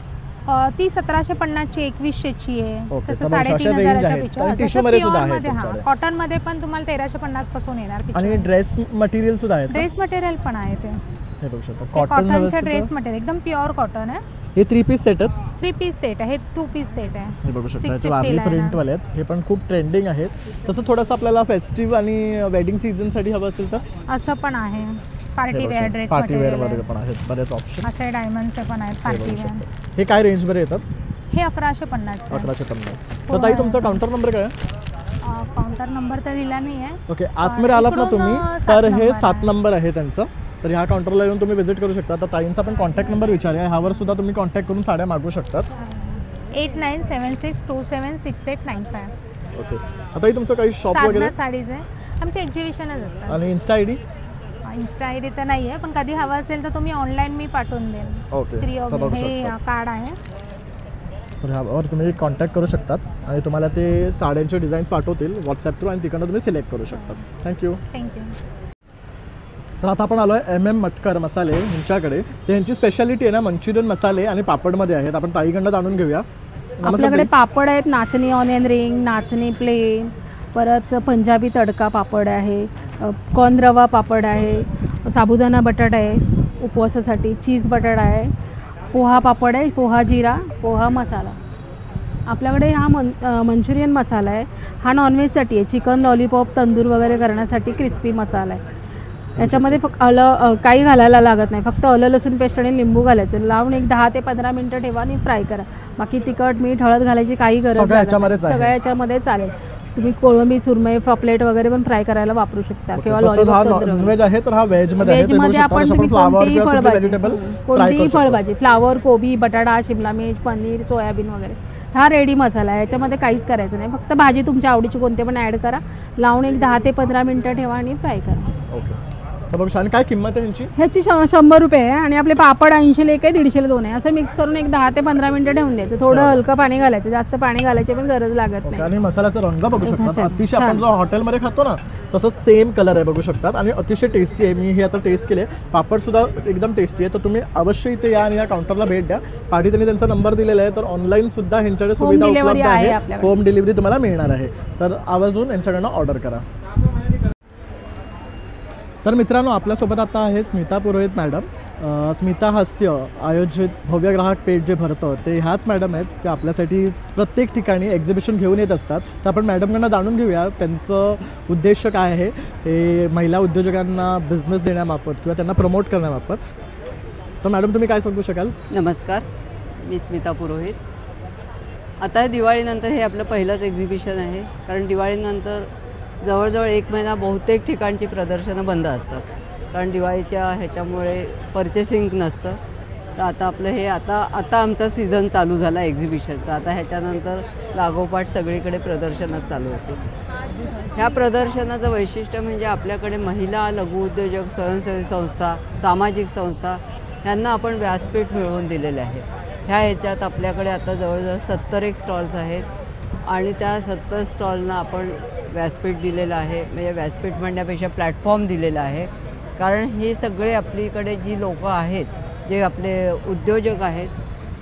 ती 1750ची, 2100ची आहे. ओके. तसं तर अशा 3,500च्या आहेत. पिचवा. आणि टिश्यूमध्ये सुद्धा आहे प्युअरमध्ये तुमच्याकडे. कॉटनमध्ये पण तुम्हाला 1350 पासून येणार. आणि ड्रेस मटेरियल सुद्धा आहे. ड्रेस मटेरियल पण आहे ते. हे बघू शकता कॉटनचे ड्रेस मटेरियल एकदम प्युअर कॉटन आहे. हे 3 पीस सेट आहेत. 3 पीस सेट आहे. 2 पीस सेट आहे. हे बघू शकता 650 वारली ला आहे प्रिंट वाले आहेत. हे पण खूप ट्रेंडिंग आहेत. तसं थोडंसं आपल्याला फेस्टिव्ह आणि वेडिंग सीझनसाठी हवं असेल तर असं पण आहे. Party wear dress party wear वगैरे पण आहेत बरेच ऑप्शन. असे डायमंडचे पण आहेत पार्टी वेअर. हे काय रेंजमध्ये येतात? हे 1150. 1150. तर ताई तुमचा काउंटर नंबर काय आहे? काउंटर नंबर तर दिला नाही आहे. ओके. आतमध्ये आलात ना तुम्ही तर हे 7 नंबर आहे त्यांचं. तर ह्या काउंटरला येऊन तुम्ही व्हिजिट करू शकता. तर ताईंचा पण कॉन्टॅक्ट नंबर विचारूया. ह्यावर सुद्धा तुम्ही कॉन्टॅक्ट करून साड्या मागवू शकतात. 8976276895. ओके. आता तुमचं काही शॉप वगैरे? साडीज आहे. आमचे एक्झिबिशनच असतात. आणि Insta I D? Insta I D तर नाही आहे, पण कधी हवं असेल तर तुम्ही ऑनलाईन मी पाठवून देईन. ओके. हे कार्ड आहे. तर ह्यावर तुम्ही कॉन्टॅक्ट करू शकतात आणि तुम्हाला ते साड्यांचे डिझाईन्स पाठवतील व्हॉट्सॲप थ्रू आणि तिकडनं तुम्ही सिलेक्ट करू शकतात. थँक्यू. तर आता आपण आलो आहे MM मटकर मसाले यांच्याकडे. ते यांची स्पेशालिटी आहे ना मंचुरियन मसाले आणि पापडमध्ये आहेत. आपण ताईकडनं जाणून घेऊया. आपल्याकडे पापड आहेत, नाचणी ऑनियन रिंग, नाचणी प्लेन, परत पंजाबी तडका पापड आहे, कॉर्न रवा पापड आहे, साबुदाणा बटाटा आहे उपवासासाठी, चीज बटाटा आहे, पोहा पापड आहे, पोहा जिरा, पोहा मसाला. आपल्याकडे हा मंचुरियन मसाला आहे. हा नॉनव्हेजसाठी आहे. चिकन लॉलीपॉप तंदूर वगैरे करण्यासाठी क्रिस्पी मसाला आहे. याच्यामध्ये फक्त काही घालायला लागत नाही. फक्त आलं लसूण पेस्ट आणि लिंबू घालायचं, लावून एक 10 ते 15 मिनटं ठेवा आणि फ्राय करा. बाकी तिखट मीठ हळद घालायची काही गरज नाही. सगळ्या याच्यामध्ये चालेल. तुम्ही कोळंबी सुरमई पापलेट वगैरे पण फ्राय करायला वापरू शकता किंवा नॉनव्हेज आहे तर हा व्हेजमध्ये आपण तुम्ही कोणतीही फळभाजी फ्लावर, कोबी, बटाटा, शिमला मिर्च, पनीर, सोयाबीन वगैरे हा रेडी मसाला आहे. याच्यामध्ये काहीच करायचं नाही. फक्त भाजी तुमच्या आवडीची कोणते पण ॲड करा, लावून एक 10 ते 15 मिनटं ठेवा आणि फ्राय करा. ओके. तर बघ छान. काय किंमत आहे ह्याची 100 रुपये आहे. आणि आपले पापड 80ला 1 आहे, 150ला 2 आहे. असं मिक्स करून एक 10 ते 15 मिनटं ठेवून द्यायचं. थोडं हलकं पाणी घालायचं, जास्त पाणी घालायची पण गरज लागत नाही. आणि मसाल्याचा रंग बघू शकता अतिशय आपण जो हॉटेलमध्ये खातो ना तसंच सेम कलर आहे बघू शकतात आणि अतिशय टेस्टी आहे. मी हे आता टेस्ट केले. पापड सुद्धा एकदम टेस्टी आहे. तर तुम्ही अवश्य इथे या आणि या काउंटरला भेट द्या. पाठी त्यांनी त्यांचा नंबर दिलेला आहे. तर ऑनलाईन सुद्धा ह्यांच्याकडे सुविधा उपलब्ध आहे. होम डिलिव्हरी तुम्हाला मिळणार आहे. तर आवर्जून यांच्याकडनं ऑर्डर करा. तर मित्रांनो आपल्यासोबत आता आहे स्मिता पुरोहित मॅडम. स्मिता हास्य आयोजित भव्य ग्राहक पेठ जे भरतं ते ह्याच मॅडम आहेत. ते आपल्यासाठी प्रत्येक ठिकाणी एक्झिबिशन घेऊन येत असतात. तर आपण मॅडमकडनं जाणून घेऊया त्यांचं उद्देश काय आहे हे महिला उद्योजकांना बिझनेस देण्यामार्फत किंवा त्यांना प्रमोट करण्यामार्फत. तर मॅडम तुम्ही काय सांगू शकाल? नमस्कार, मी स्मिता पुरोहित. आता दिवाळीनंतर हे आपलं पहिलंच एक्झिबिशन आहे. कारण दिवाळीनंतर जवळजवळ 1 महिना बहुतेक ठिकाणची प्रदर्शनं बंद असतात. कारण दिवाळीच्या ह्याच्यामुळे परचेसिंग नसतं. तर आता आपलं हे आता आमचा सीझन चालू झाला एक्झिबिशनचा. आता ह्याच्यानंतर लागोपाठ सगळीकडे प्रदर्शनच चालू होते. ह्या प्रदर्शनाचं वैशिष्ट्य म्हणजे आपल्याकडे महिला, लघुउद्योजक, स्वयंसेवी संस्था, सामाजिक संस्था यांना आपण व्यासपीठ मिळवून दिलेले आहे. ह्या ह्याच्यात आपल्याकडे आता जवळजवळ 70 स्टॉल्स आहेत आणि त्या 70 स्टॉलना आपण व्यासपीठ दिलेलं आहे, म्हणजे व्यासपीठ म्हणण्यापेक्षा प्लॅटफॉर्म दिलेला आहे. कारण हे सगळे आपलीकडे जी लोकं आहेत, जे आपले उद्योजक आहेत,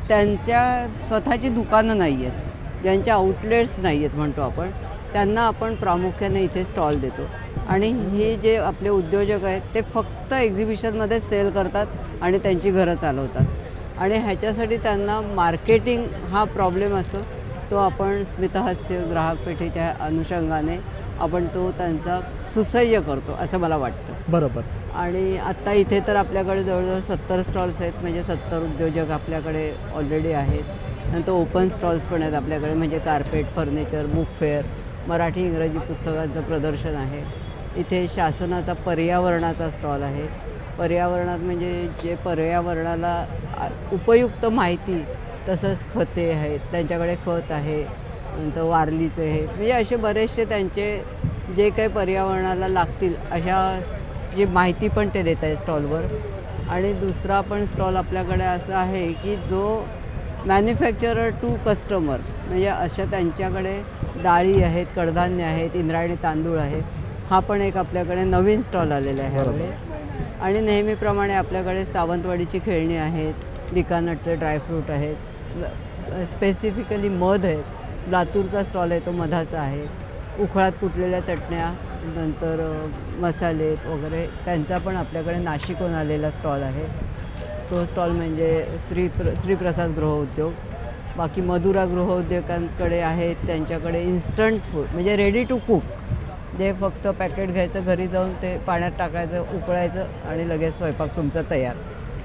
त्यांच्या स्वतःची दुकानं नाही आहेत, ज्यांच्या आउटलेट्स नाही आहेत म्हणतो आपण, त्यांना आपण प्रामुख्याने इथे स्टॉल देतो. आणि हे जे आपले उद्योजक आहेत ते फक्त एक्झिबिशनमध्ये सेल करतात आणि त्यांची घरं चालवतात. आणि ह्याच्यासाठी त्यांना मार्केटिंग हा प्रॉब्लेम असतो, तो आपण स्मितहास्य ग्राहक पेठेच्या अनुषंगाने आपण तो त्यांचा सुसह्य करतो असं मला वाटतं. बरोबर. आणि आत्ता इथे तर आपल्याकडे जवळजवळ 70 स्टॉल्स आहेत, म्हणजे 70 उद्योजक आपल्याकडे ऑलरेडी आहेत. नंतर ओपन स्टॉल्स पण आहेत आपल्याकडे, म्हणजे carpet, furniture, book fair, Marathi इंग्रजी पुस्तकांचं प्रदर्शन आहे. इथे शासनाचा पर्यावरणाचा स्टॉल आहे. पर्यावरणात म्हणजे जे पर्यावरणाला उपयुक्त माहिती, तसंच खते आहेत, त्यांच्याकडे खत आहे, नंतर वारलीचे आहे, म्हणजे असे बरेचसे त्यांचे जे काही पर्यावरणाला लागतील अशा जी माहिती पण ते देत आहे स्टॉलवर. आणि दुसरा पण स्टॉल आपल्याकडे असा आहे की जो मॅन्युफॅक्चरर टू कस्टमर, म्हणजे अशा त्यांच्याकडे डाळी आहेत, कडधान्य आहेत, इंद्रायणी तांदूळ आहे. हा पण एक आपल्याकडे नवीन स्टॉल आलेला आहे ह्यावेळी. आणि नेहमीप्रमाणे आपल्याकडे सावंतवाडीची खेळणी आहेत, लिकानटचे ड्रायफ्रूट आहेत, स्पेसिफिकली मध आहेत. लातूरचा स्टॉल आहे तो मधाचा आहे. उखळात कुटलेल्या चटण्या, नंतर मसाले वगैरे त्यांचा पण आपल्याकडे नाशिकहून आलेला स्टॉल आहे. तो स्टॉल म्हणजे श्रीप्रसाद गृहउद्योग. बाकी मधुरा गृहउद्योगांकडे आहेत, त्यांच्याकडे इन्स्टंट फूड म्हणजे रेडी टू कुक, जे फक्त पॅकेट घ्यायचं, घरी जाऊन ते पाण्यात टाकायचं, उकळायचं आणि लगेच स्वयंपाक तुमचा तयार,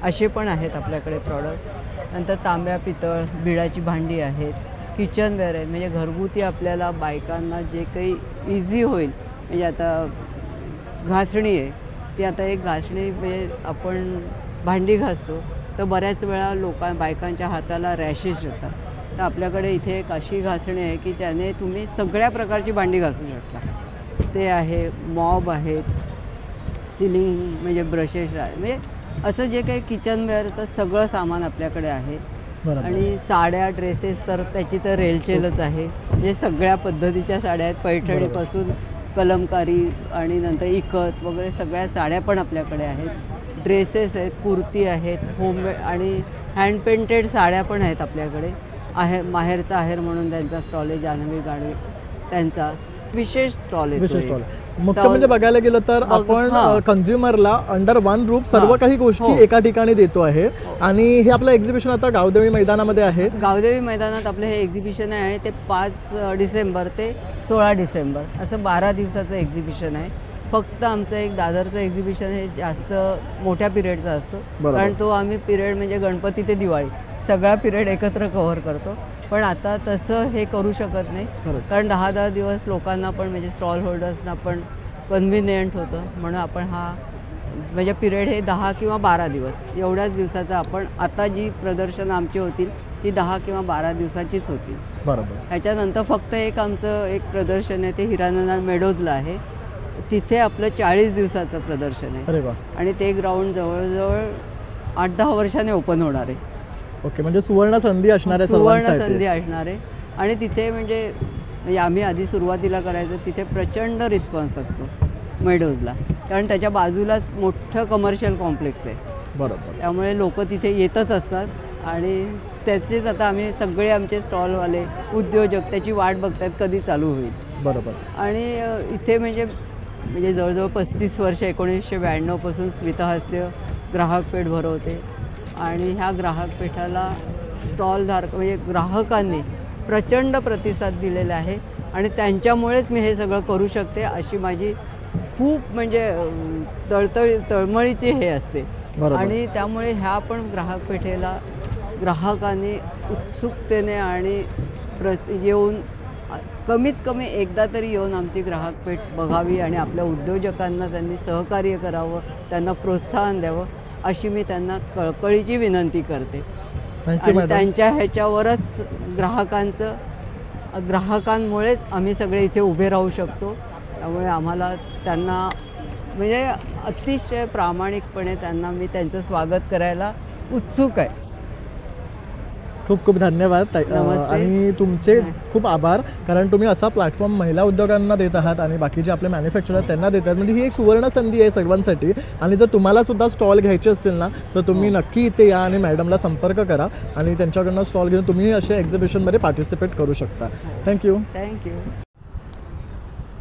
असे पण आहेत आपल्याकडे प्रॉडक्ट. नंतर तांब्या, पितळ, बिळाची भांडी आहेत. किचनवेअर आहे, म्हणजे घरगुती आपल्याला बायकांना जे काही इझी होईल, म्हणजे आता घासणी आहे, ती आता एक घासणी म्हणजे आपण भांडी घासतो तर बऱ्याच वेळा बायकांच्या हाताला रॅशेस येतात. तर आपल्याकडे इथे एक अशी घासणी आहे की त्याने तुम्ही सगळ्या प्रकारची भांडी घासू शकता. ते आहे. मॉब आहेत, सिलिंग म्हणजे ब्रशेस आहे, म्हणजे असं जे काही किचनवेअरचं सगळं सामान आपल्याकडे आहे. आणि साड्या, ड्रेसेस तर त्याची तर रेलचेलच आहे, म्हणजे सगळ्या पद्धतीच्या साड्या आहेत, पैठणीपासून कलमकारी आणि नंतर इकत वगैरे सगळ्या साड्या पण आपल्याकडे आहेत. ड्रेसेस आहेत, कुर्ती आहेत, होममेड आणि हँड पेंटेड साड्या पण आहेत आपल्याकडे. माहेरचा आहेर म्हणून त्यांचा स्टॉल आहे, जान्हवी गाडवे त्यांचा विशेष स्टॉल आहे. मुख्य म्हणजे बघायला गेलं तर आपण कंझ्युमरला अंडर वन रूफ सर्व काही गोष्टी एका ठिकाणी देतो आहे. आणि हे आपलं एक्झिबिशन आता गावदेवी मैदानामध्ये आहे. गावदेवी मैदानात आपलं हे एक्झिबिशन आहे आणि ते 5 डिसेंबर ते 16 डिसेंबर असं 12 दिवसाचं एक्झिबिशन आहे. फक्त आमचं एक दादरचं एक्झिबिशन हे जास्त मोठ्या पिरियडचं असतं, कारण तो आम्ही पिरियड म्हणजे गणपती ते दिवाळी सगळा पिरियड एकत्र कव्हर करतो. पण आता तसं हे करू शकत नाही, कारण 10-10 दिवस लोकांना पण म्हणजे स्टॉल होल्डर्सना पण कन्व्हिनियंट होतं. म्हणून आपण हा म्हणजे पिरियड हे 10 किंवा 12 दिवस एवढ्याच दिवसाचं आपण आता जी प्रदर्शनं आमची होतील ती 10 किंवा 12 दिवसाचीच होतील. बरोबर. ह्याच्यानंतर फक्त एक आमचं एक प्रदर्शन आहे ते हिरानंदा मेडोजला आहे. तिथे आपलं 40 दिवसाचं प्रदर्शन आहे आणि ते ग्राउंड जवळजवळ 8-10 वर्षाने ओपन होणार आहे. ओके, म्हणजे सुवर्ण संधी असणार आहे. सुवर्ण संधी असणार आहे. आणि तिथे म्हणजे आम्ही आधी सुरुवातीला करायचं, तिथे प्रचंड रिस्पॉन्स असतो मेडोजला, कारण त्याच्या बाजूलाच मोठं कमर्शियल कॉम्प्लेक्स आहे. बरोबर. त्यामुळे लोक तिथे येतच असतात आणि त्याचेच आता आम्ही सगळे आमचे स्टॉलवाले उद्योजक त्याची वाट बघतात कधी चालू होईल. बरोबर. आणि इथे म्हणजे जवळजवळ 35 वर्ष 1992 पासून स्मितहास्य ग्राहक पेठ भरवते. आणि ह्या ग्राहक पेठाला स्टॉलधारक म्हणजे ग्राहकांनी प्रचंड प्रतिसाद दिलेला आहे आणि त्यांच्यामुळेच मी हे सगळं करू शकते अशी माझी खूप म्हणजे तळमळीची हे असते. आणि त्यामुळे ह्या पण ग्राहक पेठेला ग्राहकांनी उत्सुकतेने आणि येऊन कमीत कमी एकदा तरी येऊन आमची ग्राहक पेठ बघावी आणि आपल्या उद्योजकांना त्यांनी सहकार्य करावं, त्यांना प्रोत्साहन द्यावं अशी मी त्यांना कळकळीची विनंती करते. आणि त्यांच्या ह्याच्यावरच ग्राहकांमुळेच आम्ही सगळे इथे उभे राहू शकतो. त्यामुळे आम्हाला त्यांना म्हणजे अतिशय प्रामाणिकपणे त्यांना मी त्यांचं स्वागत करायला उत्सुक आहे. खूप खूप धन्यवाद नमस्ते. आणि तुमचे खूप आभार, कारण तुम्ही असा प्लॅटफॉर्म महिला उद्योगांना देत आहात आणि बाकीचे आपले मॅन्युफॅक्चरर त्यांना देत आहात. म्हणजे ही एक सुवर्ण संधी आहे सर्वांसाठी. आणि जर तुम्हाला सुद्धा स्टॉल घ्यायचे असतील ना तर तुम्ही नक्की इथे या आणि मॅडमला संपर्क करा आणि त्यांच्याकडनं स्टॉल घेऊन तुम्ही अशा एक्झिबिशनमध्ये पार्टिसिपेट करू शकता. थँक्यू. थँक्यू.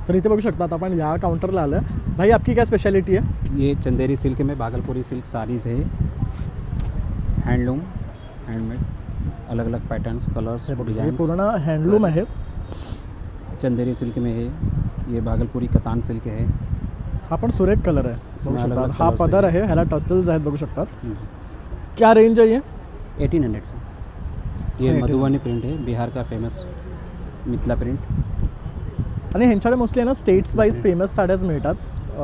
तर इथे बघू शकता आता आपण या काउंटरला आलं. भाई आपकी क्या स्पेशलिटी है? ये चंदेरी सिल्क में भागलपुरी सिल्क साड़ीज़ है, हैंडलूम, हैंडमेड, अलग अलग पैटर्न्स, कलर्स, हे डिजाइन. पूर्ण हँडलूम आहेत. चंदेरी सिल्क में है, ये भागलपुरी कतान सिल्क है. हा पण सुरेख कलर आहे बघू इसमें अलग शकता. अलग हा कलर्स पदर आहे, ह्याला टसल्स आहेत बघू शकतात. क्या रेंज आहे? 1800 से. ये 1800. मधुबनी प्रिंट है, बिहार का फेमस मिथिला प्रिंट. आणि ह्यांच्याकडे मोस्टली ना स्टेट्स वाईज फेमस साड्याच मिळतात.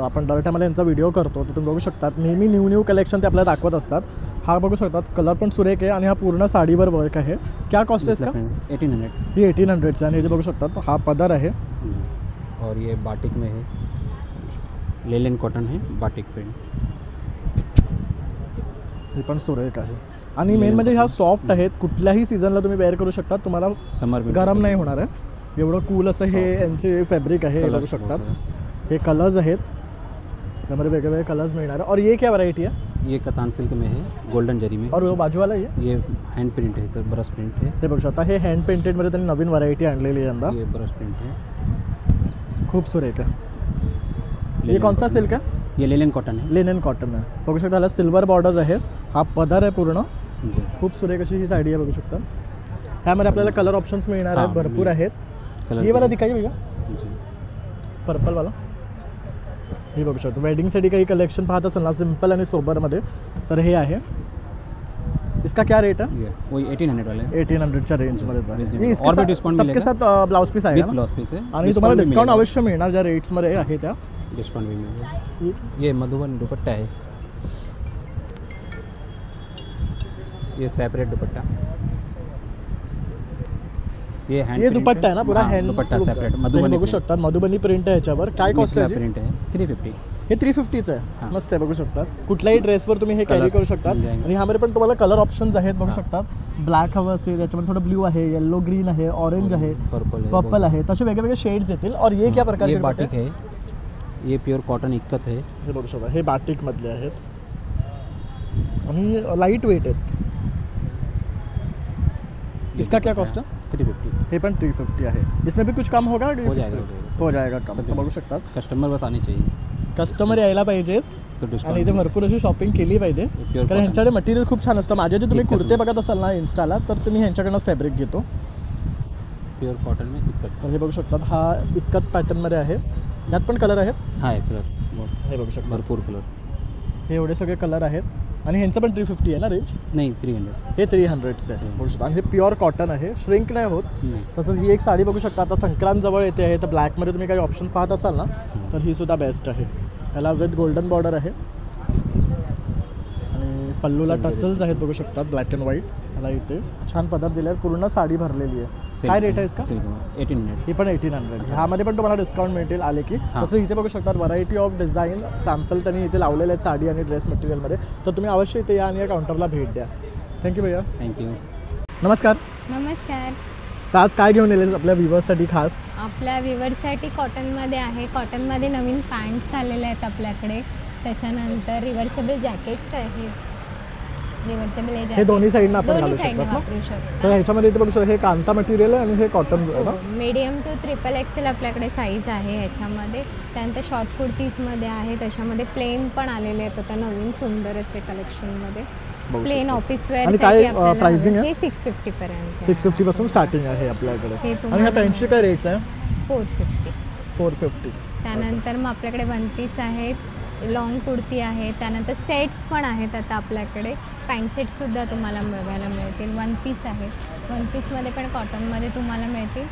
आपण दर टायमाला यांचा व्हिडिओ करतो, तर तुम्ही बघू शकतात नेहमी न्यू कलेक्शन ते आपल्याला दाखवत असतात. हा बघू शकतात कलर पण सुरेख आहे आणि हा पूर्ण साडीवर वर्क आहे. क्या कॉस्ट आहे इसका? 1800. ही 1800 आणि हे जे बघू शकतात हा पदर आहे. और ये बाटिक में है, लेलन कॉटन है, बाटिक प्रिंट. ही पण सुरेख आहे आणि मेन म्हणजे ह्या सॉफ्ट आहेत. कुठल्याही सीझनला तुम्ही वेअर करू शकता, तुम्हाला समर में गरम नाही होणार आहे. एवढं कूल असं हे यांचे फॅब्रिक आहे. हे बघू शकतात. हे कलर्स आहेत, त्यामध्ये वेगवेगळे कलर्स मिळणार आहे. और ये क्या वैरायटी है? ये कतान सिल्क में है, गोल्डन जरी में. और वो बाजू वाला ये हैंड प्रिंट है सर, ब्रश प्रिंट है. हे बघू शकता. हे हँड पेंटेडमध्ये त्यांनी नवीन व्हरायटी आणलेली आहे यंदा. ये ब्रश प्रिंट है. खूप सुरेख आहे. ये कौन सा सिल्क है? ये लेलन कॉटन है. लेनन कॉटन आहे. बघू शकता ह्याला सिल्वर बॉर्डर्स आहेत. हा पदर आहे पूर्ण. जी. खूप सुरेख अशी ही साडी आहे बघू शकता. ह्यामध्ये आपल्याला कलर ऑप्शन्स मिळणार आहेत, भरपूर आहेत. ये वाला दिखाइए भैया, पर्पल वाला. हे बघू शकतो. वेडिंगसाठी काही कलेक्शन पाहत असेल ना सिंपल आणि सोबरमध्ये, तर हे आहे. इसका क्या रेट है? वही 1800 वाला है. 1800च्या रेंजमध्ये Reasonable. और भी डिस्काउंट सबके मिलेगा. साथ ब्लाउज पीस आहे विथ ना? ब्लाउज पीस है. आणि तुम्हाला डिस्काउंट अवश्य मिळणार ज्या रेट्समध्ये आहे त्या. डिस्काउंट भी मिलेगा. ये मधुबन दुपट्टा है, ये सेपरेट दुपट्टा. ये हैंड ये दुपट्टा है ना पूरा हाँ, हँड दुपट्टा सेपरेट मधुबनी बघू शकतात. मधुबनी प्रिंट आहे याच्यावर. काय कॉस्ट आहे? प्रिंट है 350. हे 350चं आहे. हां. मस्त आहे बघू शकतात. कुठल्याही ड्रेसवर तुम्ही हे कॅरी Colours करू शकतात. मिल जाएंगे. आणि ह्यामध्ये पण तुम्हाला कलर ऑप्शन्स आहेत बघू शकतात. ब्लॅक हवं असेल त्याच्यामध्ये थोडं ब्ल्यू आहे, येलो ग्रीन आहे, ऑरेंज आहे, पर्पल आहे, तसे वेगवेगळे शेड्स येतील. और ये क्या प्रकार ये के बाटिक है, ये प्योर कॉटन इक्कत है. हे बघू शकता. हे बाटिक मधले आहेत आणि लाईट वेट आहेत. इसका क्या कॉस्ट है? 350. हे पण 350 आहे. इसमें भी कुछ कम होगा? हो जाएगा कम. तर बघू शकतात. कस्टमर बस आने चाहिए. कस्टमर यायला पाहिजेत तो आणि डिस्काउंट इथे भरपूर अशी शॉपिंग केली पाहिजे, कारण ह्यांच्याकडे मटेरियल खूप छान असतं. माझे जे तुम्ही कुर्ते बघत असाल ना इन्स्टाला, तर तुम्ही ह्यांच्याकडनंच फॅब्रिक घेतो. प्योर कॉटन में इक्कत. तर हे बघू शकतात. हा इक्कत पॅटर्नमध्ये आहे. यात पण कलर आहेत. हाँ है कलर. हे बघू शकता. भरपूर कलर. हे एवढे सगळे कलर आहेत आणि ह्यांचं पण 350 आहे ना रेंज? नहीं 300. हे 300चं आहे बघू शकता. आणि हे प्युअर कॉटन आहे, श्रिंक नाही होत. नहीं. तसंच ही एक साडी बघू शकता. आता संक्रांत जवळ येते आहे, तर ब्लॅकमध्ये तुम्ही काही ऑप्शन्स पाहत असाल ना, तर ही सुद्धा बेस्ट आहे. याला विथ गोल्डन बॉर्डर आहे आणि पल्लूला टसल्स आहेत बघू शकतात ब्लॅक अँड व्हाईट. याला इथे छान पदर दिले, पूर्ण साडी भरलेली आहे. काय रेट आहे इसका? 1800. ही पण 1800. ह्यामध्ये पण तुम्हाला डिस्काउंट मिळतील आले की. तसं इथे बघू शकतात व्हरायटी ऑफ डिझाईन सॅम्पल त्यांनी इथे लावलेले आहेत साडी आणि ड्रेस मटेरियलमध्ये. तर तुम्ही अवश्य इथे या आणि या काउंटरला भेट द्या. थँक्यू भैया. थँक्यू. नमस्कार. नमस्कार. तर आज काय घेऊन येले आपल्या व्ह्युअर्ससाठी खास? आपल्या व्ह्युअर्ससाठी कॉटनमध्ये आहे. कॉटनमध्ये नवीन पॅन्ट्स आलेले आहेत आपल्याकडे. त्याच्यानंतर रिव्हर्सेबल जॅकेट्स आहेत. रिव्हर्सेबल हे दोन्ही साईडनं आपण घालू साईडने शकतो वापरू शकतो. तर ह्याच्यामध्ये इथे बघू शकतो हे कांता मटेरियल आहे आणि हे कॉटन आहे ना? मीडियम टू XXL आपल्याकडे साईज आहे ह्याच्यामध्ये. त्यानंतर शॉर्ट कुर्तीजमध्ये आहे, त्याच्यामध्ये प्लेन पण आलेले आहेत आता नवीन सुंदर असे कलेक्शनमध्ये. प्लेन ऑफिस वेअर आणि काय प्राइसिंग आहे? हे 650 पर्यंत. 650 पासून स्टार्टिंग आहे आपल्याकडे. हे आणि ह्या पॅन्टची काय रेट आहे? 450. 450. त्यानंतर मग आपल्याकडे वन पीस आहेत, लॉंग कुर्ती आहे, त्यानंतर सेट्स पण आहेत आता आपल्याकडे. पॅन्ट सेटसुद्धा तुम्हाला बघायला मिळतील. वन पीस आहे, वन पीसमध्ये पण कॉटनमध्ये तुम्हाला मिळतील.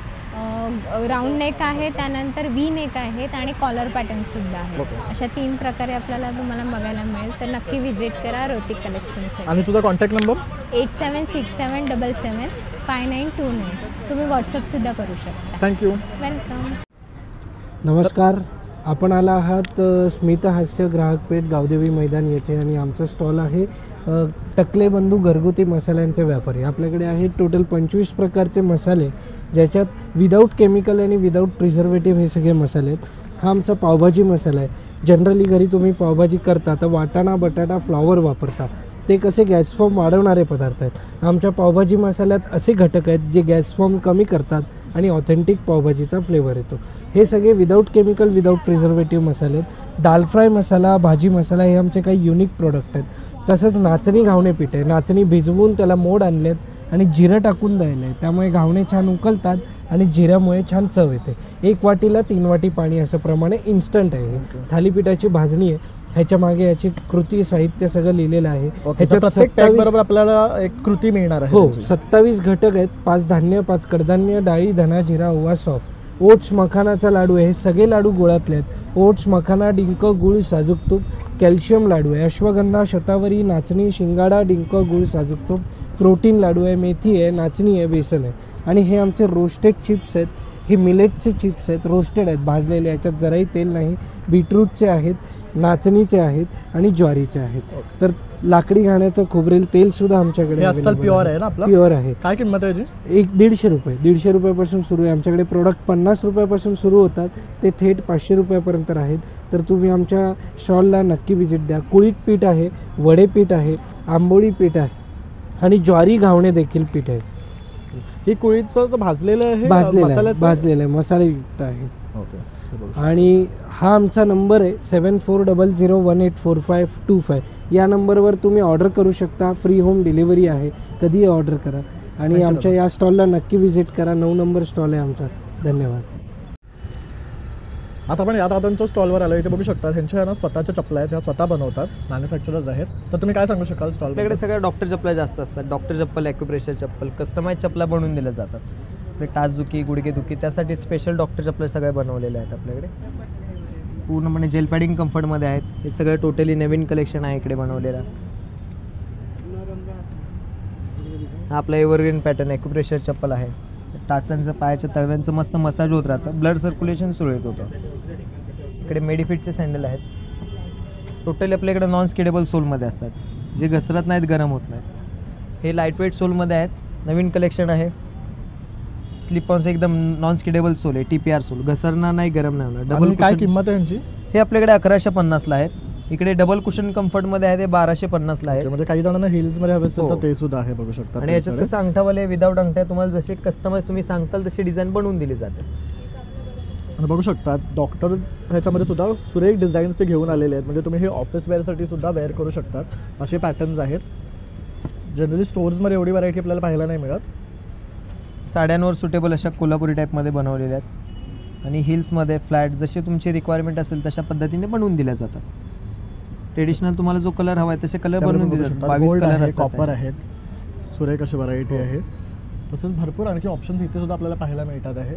राऊंड नेक आहे, त्यानंतर व्ही नेक आहेत आणि कॉलर पॅटर्नसुद्धा आहे. अशा 3 प्रकारे आपल्याला तुम्हाला बघायला मिळेल. तर नक्की व्हिजिट करा रोतिक कलेक्शनसाठी. आणि तुझा कॉन्टॅक्ट नंबर? 8767775929. तुम्ही व्हॉट्सअपसुद्धा करू शकता. थँक्यू. वेलकम. नमस्कार. आपण आला आहात स्मितहास्य ग्राहक पेठ गावदेवी मैदान येथे आणि आमचा स्टॉल आहे टकले बंधू घरगुती मसाल्यांचे व्यापारी. आपल्याकडे आहेत टोटल 25 प्रकारचे मसाले, ज्याच्यात विदाऊट केमिकल आणि विदाऊट प्रिझर्वेटिव्ह हे सगळे मसाले आहेत. हा आमचा पावभाजी मसाला आहे. जनरली घरी तुम्ही पावभाजी करता तर वाटाणा बटाटा फ्लॉवर वापरता, ते कसे गॅस फॉर्म वाढवणारे पदार्थ आहेत. आमच्या पावभाजी मसाल्यात असे घटक आहेत जे गॅस फॉर्म कमी करतात आणि ऑथेंटिक पावभाजीचा फ्लेवर येतो. हे सगळे विदाऊट केमिकल विदाऊट प्रिझर्वेटिव्ह मसाले आहेत. दाल फ्राय मसाला, भाजी मसाला हे आमचे काही युनिक प्रोडक्ट आहेत. तसंच नाचणी घावणे पीठ आहे. नाचणी भिजवून त्याला मोड आणलेत आणि जिरं टाकून द्यायला आहे, त्यामुळे घावणे छान उकलतात आणि जिऱ्यामुळे छान चव येते. 1 वाटीला 3 वाटी पाणी असं प्रमाणे इन्स्टंट आहे. थालीपीठाची भाजणी आहे. ह्याच्या मागे याची कृती साहित्य सगळं लिहिलेलं आहे. ह्याच्यात 27 बरोबर आपल्याला एक कृती मिळणार आहे. हो, 27 घटक आहेत. 5 धान्य, 5 कडधान्य, डाळी, धना, जिरा, ओवा, सौफ. ओट्स मखानाचा लाडू आहे. हे सगळे लाडू गुळातले आहेत. ओट्स मखाना, डिंक, गुळ, साजूक तूप. कॅल्शियम लाडू आहे. अश्वगंधा, शतावरी, नाचणी, शिंगाडा, डिंक, गुळ, साजूक तूप. प्रोटीन लाडू आहे. मेथी आहे, नाचणी आहे, बेसन आहे. आणि हे आमचे रोस्टेड चिप्स आहेत. हे मिलेटचे चिप्स आहेत, रोस्टेड आहेत, भाजलेले. याच्यात जराही तेल नाही. बीटरूटचे आहेत, नाचणीचे आहेत आणि ज्वारीचे आहेत. तर लाकडी घाण्याचं खोबरेल तेल सुद्धा आमच्याकडे प्युअर आहे ना आपलं? प्युअर आहे. काय किंमत आहे याची? 150 रुपये. 150 रुपयापासून सुरू आहे. आमच्याकडे प्रोडक्ट 50 रुपयापासून सुरू होतात, ते थेट 500 रुपयापर्यंत आहेत. तर तुम्ही आमच्या स्टॉलला नक्की व्हिजिट द्या. कुळीत पीठ आहे, वडे पीठ आहे, आंबोळी पीठ आहे आणि ज्वारी घावणे देखील पीठ आहे. ही कुळीचं भाजलेलं आहे, भाजलेलं आहे, मसालेयुक्त आहे. आणि हा आमचा नंबर आहे 7400184525. या नंबरवर तुम्ही ऑर्डर करू शकता. फ्री होम डिलिव्हरी आहे, कधीही ऑर्डर करा. आणि आमच्या या स्टॉलला नक्की व्हिजिट करा. 9 नंबर स्टॉल आहे आमचा. धन्यवाद. आता आपण या दादांच्या स्टॉलवर आलो. इथे बघू शकता ह्यांच्या ना स्वतःच्या चपला आहेत, ह्या स्वतः बनवतात, मॅन्युफॅक्चरर्स आहेत. तर तुम्ही काय सांगू शकाल स्टॉल? आपल्याकडे सगळ्या डॉक्टर चपला जास्त असतात. डॉक्टर चप्पल, ॲक्युप्रेशर चप्पल, कस्टमाइज चपला बनवून दिल्या जातात. आपले टाचदुखी, गुडघेदुखी त्यासाठी स्पेशल डॉक्टर चपला सगळे बनवलेले आहेत आपल्याकडे. पूर्णपणे जेल पॅडिंग कम्फर्टमध्ये आहेत. हे सगळं टोटली नवीन कलेक्शन आहे इकडे बनवलेलं. हा आपला एव्हरग्रीन पॅटर्न ॲक्युप्रेशर चप्पल आहे. टाचांचं, पायाच्या तळव्यांचं मस्त मसाज होत राहतं. ब्लड सर्क्युलेशन सुरळीत होतं. इकडे मेडिफिटचे सँडल आहेत. टोटली आपल्याकडे नॉन स्किडेबल सोलमध्ये असतात, जे घसरत नाहीत, गरम होत नाहीत. हे लाईटवेट सोलमध्ये आहेत. नवीन कलेक्शन आहे. स्लिपॉन्स एकदम नॉन स्किडेबल सोल आहे. TPR सोल, घसरणार नाही, गरम नाही होणार. डबल काय किंमत आहे यांची? हे आपल्याकडे 1150ला आहेत. इकडे डबल कुशन कम्फर्टमध्ये आहे, ते 1250ला आहे. म्हणजे काही जणांना हिल्समध्ये हवे असेल तर ते सुद्धा आहे, बघू शकता. आणि याच्यात कसं अंगठावाले, विदाऊट अंगठ्या, तुम्हाला जसे कस्टमाइज तुम्ही सांगताल तशी डिझाईन बनवून दिली जाते. आणि बघू शकता डॉक्टर ह्याच्यामध्ये सुद्धा सुरेख डिझाईन्स ते घेऊन आलेले आहेत. म्हणजे तुम्ही हे ऑफिस वेअरसाठी सुद्धा वेअर करू शकतात. असे पॅटर्न्स आहेत. जनरली स्टोर्समध्ये एवढी व्हरायटी आपल्याला पाहायला नाही मिळत. साड्यांवर सुटेबल अशा कोल्हापुरी टाईपमध्ये बनवलेल्या आहेत. आणि हिल्समध्ये फ्लॅट जशी तुमची रिक्वायरमेंट असेल तशा पद्धतीने बनवून दिल्या जातात. ट्रेडिशनल तुम्हाला जो कलर हवा आहे तसे कलर बनवून दिले जातात. 22 कलर असतात. कॉपर आहेत, सुरेख अशी व्हरायटी आहे. तसंच भरपूर आणखी ऑप्शन्स इथे सुद्धा आपल्याला पाहायला मिळतात आहे.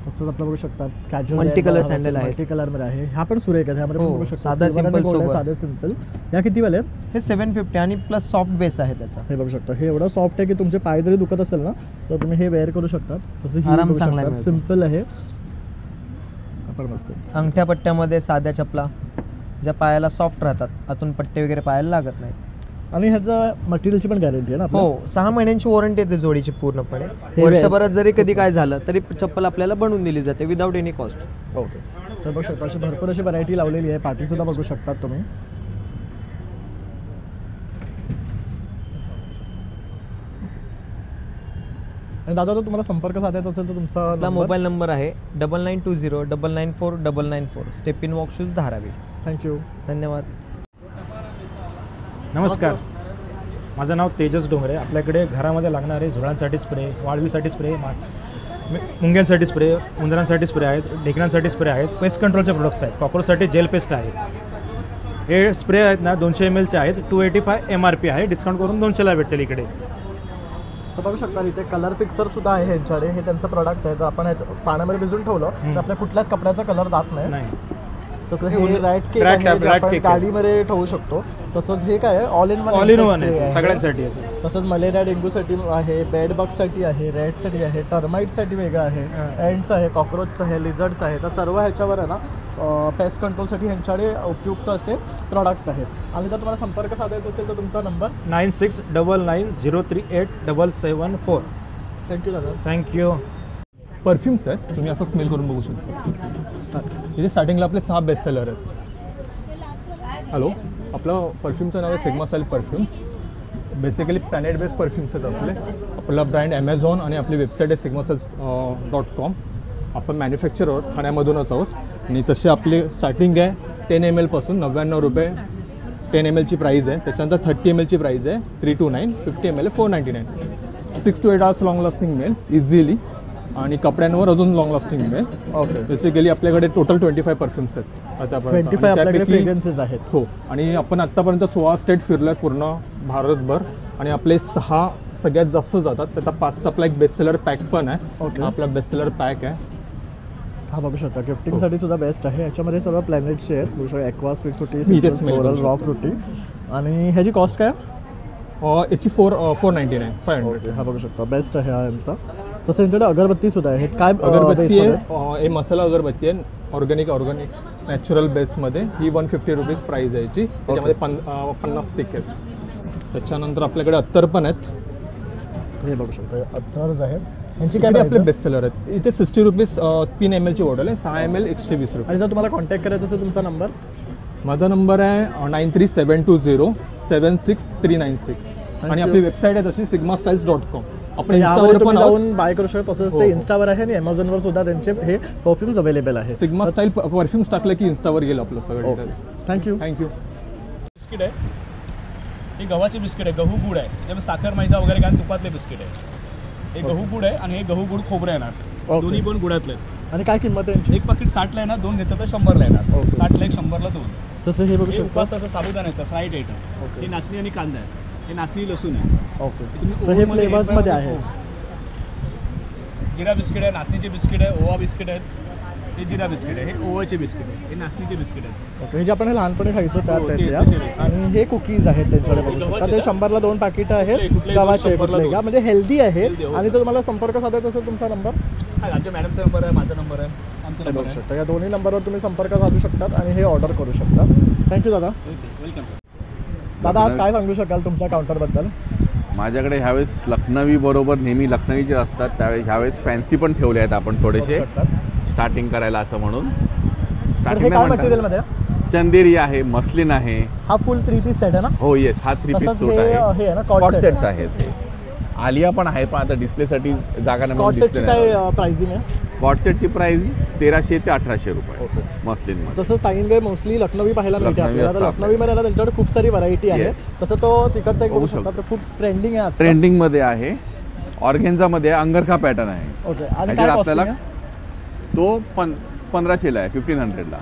तसंच आपलं बघू शकतात कॅज्युअल मल्टी कलर सँडल आहे. मल्टी कलरमध्ये आहे. हा पण सुरेख आहे. ह्यामध्ये बघू शकता साधा सिंपल सोबत. साधे सिंपल. या किती वाले आहेत? हे 750 आणि प्लस सॉफ्ट बेस आहे त्याचा. हे बघू शकता. हे एवढं सॉफ्ट आहे की तुमचे पाय जरी दुखत असेल ना तर तुम्ही हे वेअर करू शकता. तसं आराम चांगला आहे. सिंपल आहे. आपण मस्त अंगठ्या पट्ट्यामध्ये साध्या चपला, ज्या पायाला सॉफ्ट राहतात, आतून पट्टे वगैरे पायाला लागत नाहीत. आणि ह्याचं मटेरियलची पण गॅरंटी आहे ना? हो, 6 महिन्यांची वॉरंटी येते जोडीची पूर्णपणे. वर्षभरात जरी कधी काय झालं तरी चप्पल आपल्याला बनवून दिली जाते विदाऊट एनी कॉस्ट. ओके. तर बघू शकता अशी भरपूर अशी व्हरायटी लावलेली आहे. पाठी सुद्धा बघू शकतात तुम्ही. आणि दादा जर तुम्हाला संपर्क साधायचा असेल तर तुमचा मोबाईल नंबर आहे 9920994994. Step in walk shoes, Dharavi. Thank you. धन्यवाद. नमस्कार, माझं नाव तेजस डोंगरे. आपल्याकडे घरामध्ये लागणारे झुळांसाठी स्प्रे, वाळवीसाठी स्प्रे, मुंग्यांसाठी स्प्रे, उंदरांसाठी स्प्रे आहेत, ढेकणांसाठी स्प्रे आहेत, पेस्ट कंट्रोलचे प्रोडक्ट्स आहेत, कॉकरोचसाठी जेल पेस्ट आहे. हे स्प्रे आहेत ना 200 ml चे आहेत. 285 MRP आहे. डिस्काउंट करून 200ला भेटतील इकडे. तर बघू शकता इथे कलर फिक्सर सुद्धा आहे ह्यांच्याकडे. हे त्यांचं प्रोडक्ट आहे. तर आपण पाण्यामध्ये भिजून ठेवलं तर आपल्या कुठल्याच कपड्याचा कलर जात नाही. तसं हे रॅट केक Rat आहे, cap, जे rat आपण cake आहे. गाडीमध्ये ठेवू शकतो. तसंच हे काय आहे ऑल इन वन आहे सगळ्यांसाठी आहे. तसंच मलेरिया डेंग्यूसाठी आहे, बेड बगसाठी आहे, रॅटसाठी आहे, टर्माइटसाठी वेगळं आहे, एंड्स आहे, कॉक्रोचचं आहे, लिझर्ड्स आहे. तर सर्व ह्याच्यावर आहे ना पेस्ट कंट्रोलसाठी ह्यांच्याकडे उपयुक्त असे प्रॉडक्ट्स आहेत. आणि जर तुम्हाला संपर्क साधायचा असेल तर तुमचा नंबर 9699038774. थँक्यू दादा. थँक्यू. परफ्यूम्स आहेत, तुम्ही असं स्मेल करून बघू शकता. इथे स्टार्टिंगला आपले 6 बेस्ट सेलर आहेत. हॅलो, आपलं परफ्यूमचं नाव आहे sigma style perfumes. Basically planet based perfumes आहेत आपले. आपला ब्रँड ॲमेझॉन आणि आपली वेबसाईट आहे sigmacells.com. आपण मॅन्युफॅक्चर आहोत, ठाण्यामधूनच आहोत. आणि तसे आपली स्टार्टिंग आहे 10 ml पासून 99 रुपये 10 ml ची प्राईज आहे. त्याच्यानंतर 30 ml ची प्राईज आहे 329, 50 ml आहे 499. 6 to 8 hours लॉंग लास्टिंग मिळेल इझिली. आणि कपड्यांवर अजून लॉंग लास्टिंग मिळेल. ओके. बेसिकली आपल्याकडे टोटल 25 परफ्यूम्स आहेत आतापर्यंत. 25 आपल्याकडे फ्रेग्रन्सेस आहेत. हो, आणि आपण आत्तापर्यंत 16 स्टेट फिरलो आहे पूर्ण भारतभर. आणि आपले 6 सगळ्यात जास्त जातात. त्याचा 5चा आपला एक बेस्ट सेलर पॅक पण आहे. ओके. आपला बेस्ट सेलर पॅक आहे. हा बघू शकता, गिफ्टिंगसाठी सुद्धा बेस्ट आहे. याच्यामध्ये सगळं प्लॅनेटचे आहेत. बघू शकता aqua sweet fruity, floral raw fruity. आणि ह्याची कॉस्ट काय? याची 499, 500. ओके, हा बघू शकता बेस्ट आहे हा यांचा. तसं यांच्याकडे अगरबत्ती सुद्धा आहे. काय अगरबत्ती आहे? हे मसाला अगरबत्ती आहे, ऑर्गॅनिक नॅचरल बेसमध्ये. ही 150 रुपीज प्राईज आहे याची. त्याच्यामध्ये 50 स्टिक आहेत. त्याच्यानंतर आपल्याकडे अत्तर पण आहेत. हे बघू शकता अत्तर्स आहेत. यांची काय आपले बेस्ट सेलर आहेत. इथे 60 रुपीज 3 ml ची बॉटल आहे. 6 ml 120 रुपये. आणि जर तुम्हाला कॉन्टॅक्ट करायचा असेल तुमचा नंबर? माझा नंबर आहे 9372076396. आणि आपली वेबसाईट आहे तशी sigmastyles.com. आपण इंस्टावर पण जाऊन बाय करू शकतो. तसंच ते इंस्टावर आहे आणि अमेझॉनवर सुद्धा त्यांचे हे परफ्यूम्स अवेलेबल आहे. सिग्मा स्टाईल परफ्यूम्स टाकलं की इंस्टावर गेलं आपलं सगळं डिटेल्स. थँक्यू. बिस्किट आहे, हे गव्हाचे बिस्किट आहे, गहू गुड आहे. त्याच्यामध्ये साखर मैदा वगैरे काय तुपातले बिस्किट आहे. हे गहू गुड आहे आणि हे गहू गुड खोबरं येणार. दोन्ही पण गुडातले आहेत. आणि काय किंमत आहे यांची? एक पाकिट 60ला येणार, 2 घेतलं तर 100ला येणार. 60ला 1, 100ला 2. तसं हे बघू शकता उपासाचं साबुदाण्याचं फ्राईड आयटम. हे नाचणी आणि कांदा आहे. हे नाचणी लसूण आहे. ओके. हे फ्लेवर्समध्ये आहे. जिरा बिस्किट आहे, नाचणीचे बिस्किट आहे, ओवा बिस्किट आहेत. हे जिरा बिस्किट आहे, हे ओवाचे बिस्किट आहे, हे नाचणीचे बिस्किट आहेत. ओके. हे जे आपण लहानपणी खायचो त्यात आहेत. आणि हे कुकीज आहेत त्यांच्याकडे बघू शकता. ते 100ला 2 पाकिटं आहेत गव्हाचे. म्हणजे हेल्दी आहे. आणि जर तुम्हाला संपर्क साधायचा असेल तुमचा नंबर? आमच्या मॅडमचा नंबर आहे, माझा नंबर आहे, आमचा नंबर बघू शकता. या दोन्ही नंबरवर तुम्ही संपर्क साधू शकतात आणि हे ऑर्डर करू शकता. थँक्यू दादा. वेलकम. दादा आज काय सांगू शकाल तुमच्या काउंटरबद्दल? माझ्याकडे ह्यावेळेस लखनवी बरोबर नेहमी लखनवीचे असतात. त्यावेळेस ह्यावेळेस फॅन्सी पण ठेवले आहेत आपण थोडेसे स्टार्टिंग करायला असं म्हणून. मटेरियलमध्ये चंदेरी आहे, मस्लिन आहे. हा फुल 3 पीस सेट आहे ना? हो येस, हा 3 पीस सूट आहे. कॉट सेट्स आहेत. हे आलिया पण आहे, पण आता डिस्प्लेसाठी जागा नाही. कॉट सेटची काय प्राइसिंग आहे? कॉट सेटची प्राइस 1300 ते 1800 रुपये मस्लिनमध्ये. तसंच ताईंकडे मोस्टली लखनवी पाहायला मिळते आपल्याला. लखनवीमध्ये ना त्यांच्याकडे खूप सारी व्हरायटी आहे. तसं तो तिकडचा एक बघू शकता, तो खूप ट्रेंडिंग आहे. ट्रेंडिंगमध्ये आहे. ऑर्गेन्झामध्ये अंगरखा पॅटर्न आहे. ओके. आणि काय आपल्याला तो 1500ला आहे, 1500ला.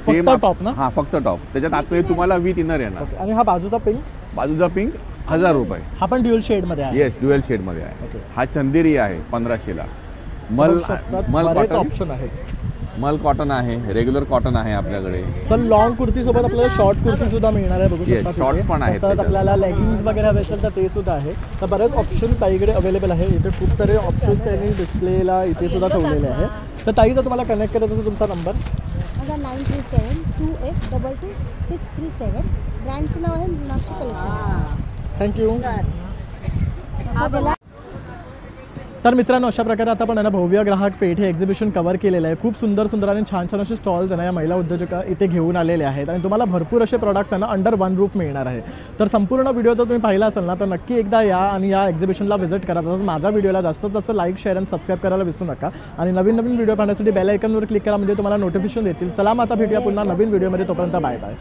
फक्त टॉप ना? हां, फक्त टॉप. त्याच्यात आतमध्ये तुम्हाला विथ इनर येणार. आणि हा बाजूचा पिंक? बाजूचा पिंक 1000 रुपये. हा पण ड्युअल शेडमध्ये आहे? येस, ड्युअल शेडमध्ये आहे. हा चंदेरी आहे 1500ला. मल ऑप्शन आहे. मल कॉटन आहे, रेग्युलर कॉटन आहे आपल्याकडे. पण लॉंग कुर्ती सोबत आपल्याला शॉर्ट कुर्ती सुद्धा मिळणार आहे. बघू शकता शॉर्ट्स पण आहेत. आपल्याला लेगिंग्स वगैरे हवे असेल तर ते सुद्धा आहे. तर बरेच ऑप्शन ताईकडे अवेलेबल आहे. इथे खूप सारे ऑप्शन त्यांनी डिस्प्लेला इथे सुद्धा ठेवलेले आहे. तर ताईचा तुम्हाला कनेक्ट करायचा असेल तुमचा नंबर? माझा 93728226637. ब्रँडचं नाव आहे नाशिक कलेक्शन. थँक्यू. तर मित्रांनो, अशा प्रकारे आता आपण भव्य ग्राहक पेठ हे एक्झिबिशन कव्हर केलेलं आहे. खूप सुंदर सुंदर आणि छान छान असे स्टॉल्स आहे या महिला उद्योजका इथे घेऊन आलेले आहेत. आणि तुम्हाला भरपूर असे प्रॉडक्ट्स आहे ना अंडर वन रूफ मिळणार आहे. तर संपूर्ण व्हिडिओ जर तुम्ही पाहिला असेल ना तर नक्की एकदा या आणि या एक्झिबिशनला व्हिजिट करा. तसंच माझ्या व्हिडिओला जास्तीत जास्त लाईक, शेअर आणि सबस्क्राईब करायला विसरू नका. आणि नवीन नवीन व्हिडिओ पाहण्यासाठी बेल आयकॉनवर क्लिक करा, म्हणजे तुम्हाला नोटिफिकेशन येतील. चला मग आता भेटूया पुन्हा नवीन व्हिडिओमध्ये. तोपर्यंत बाय बाय.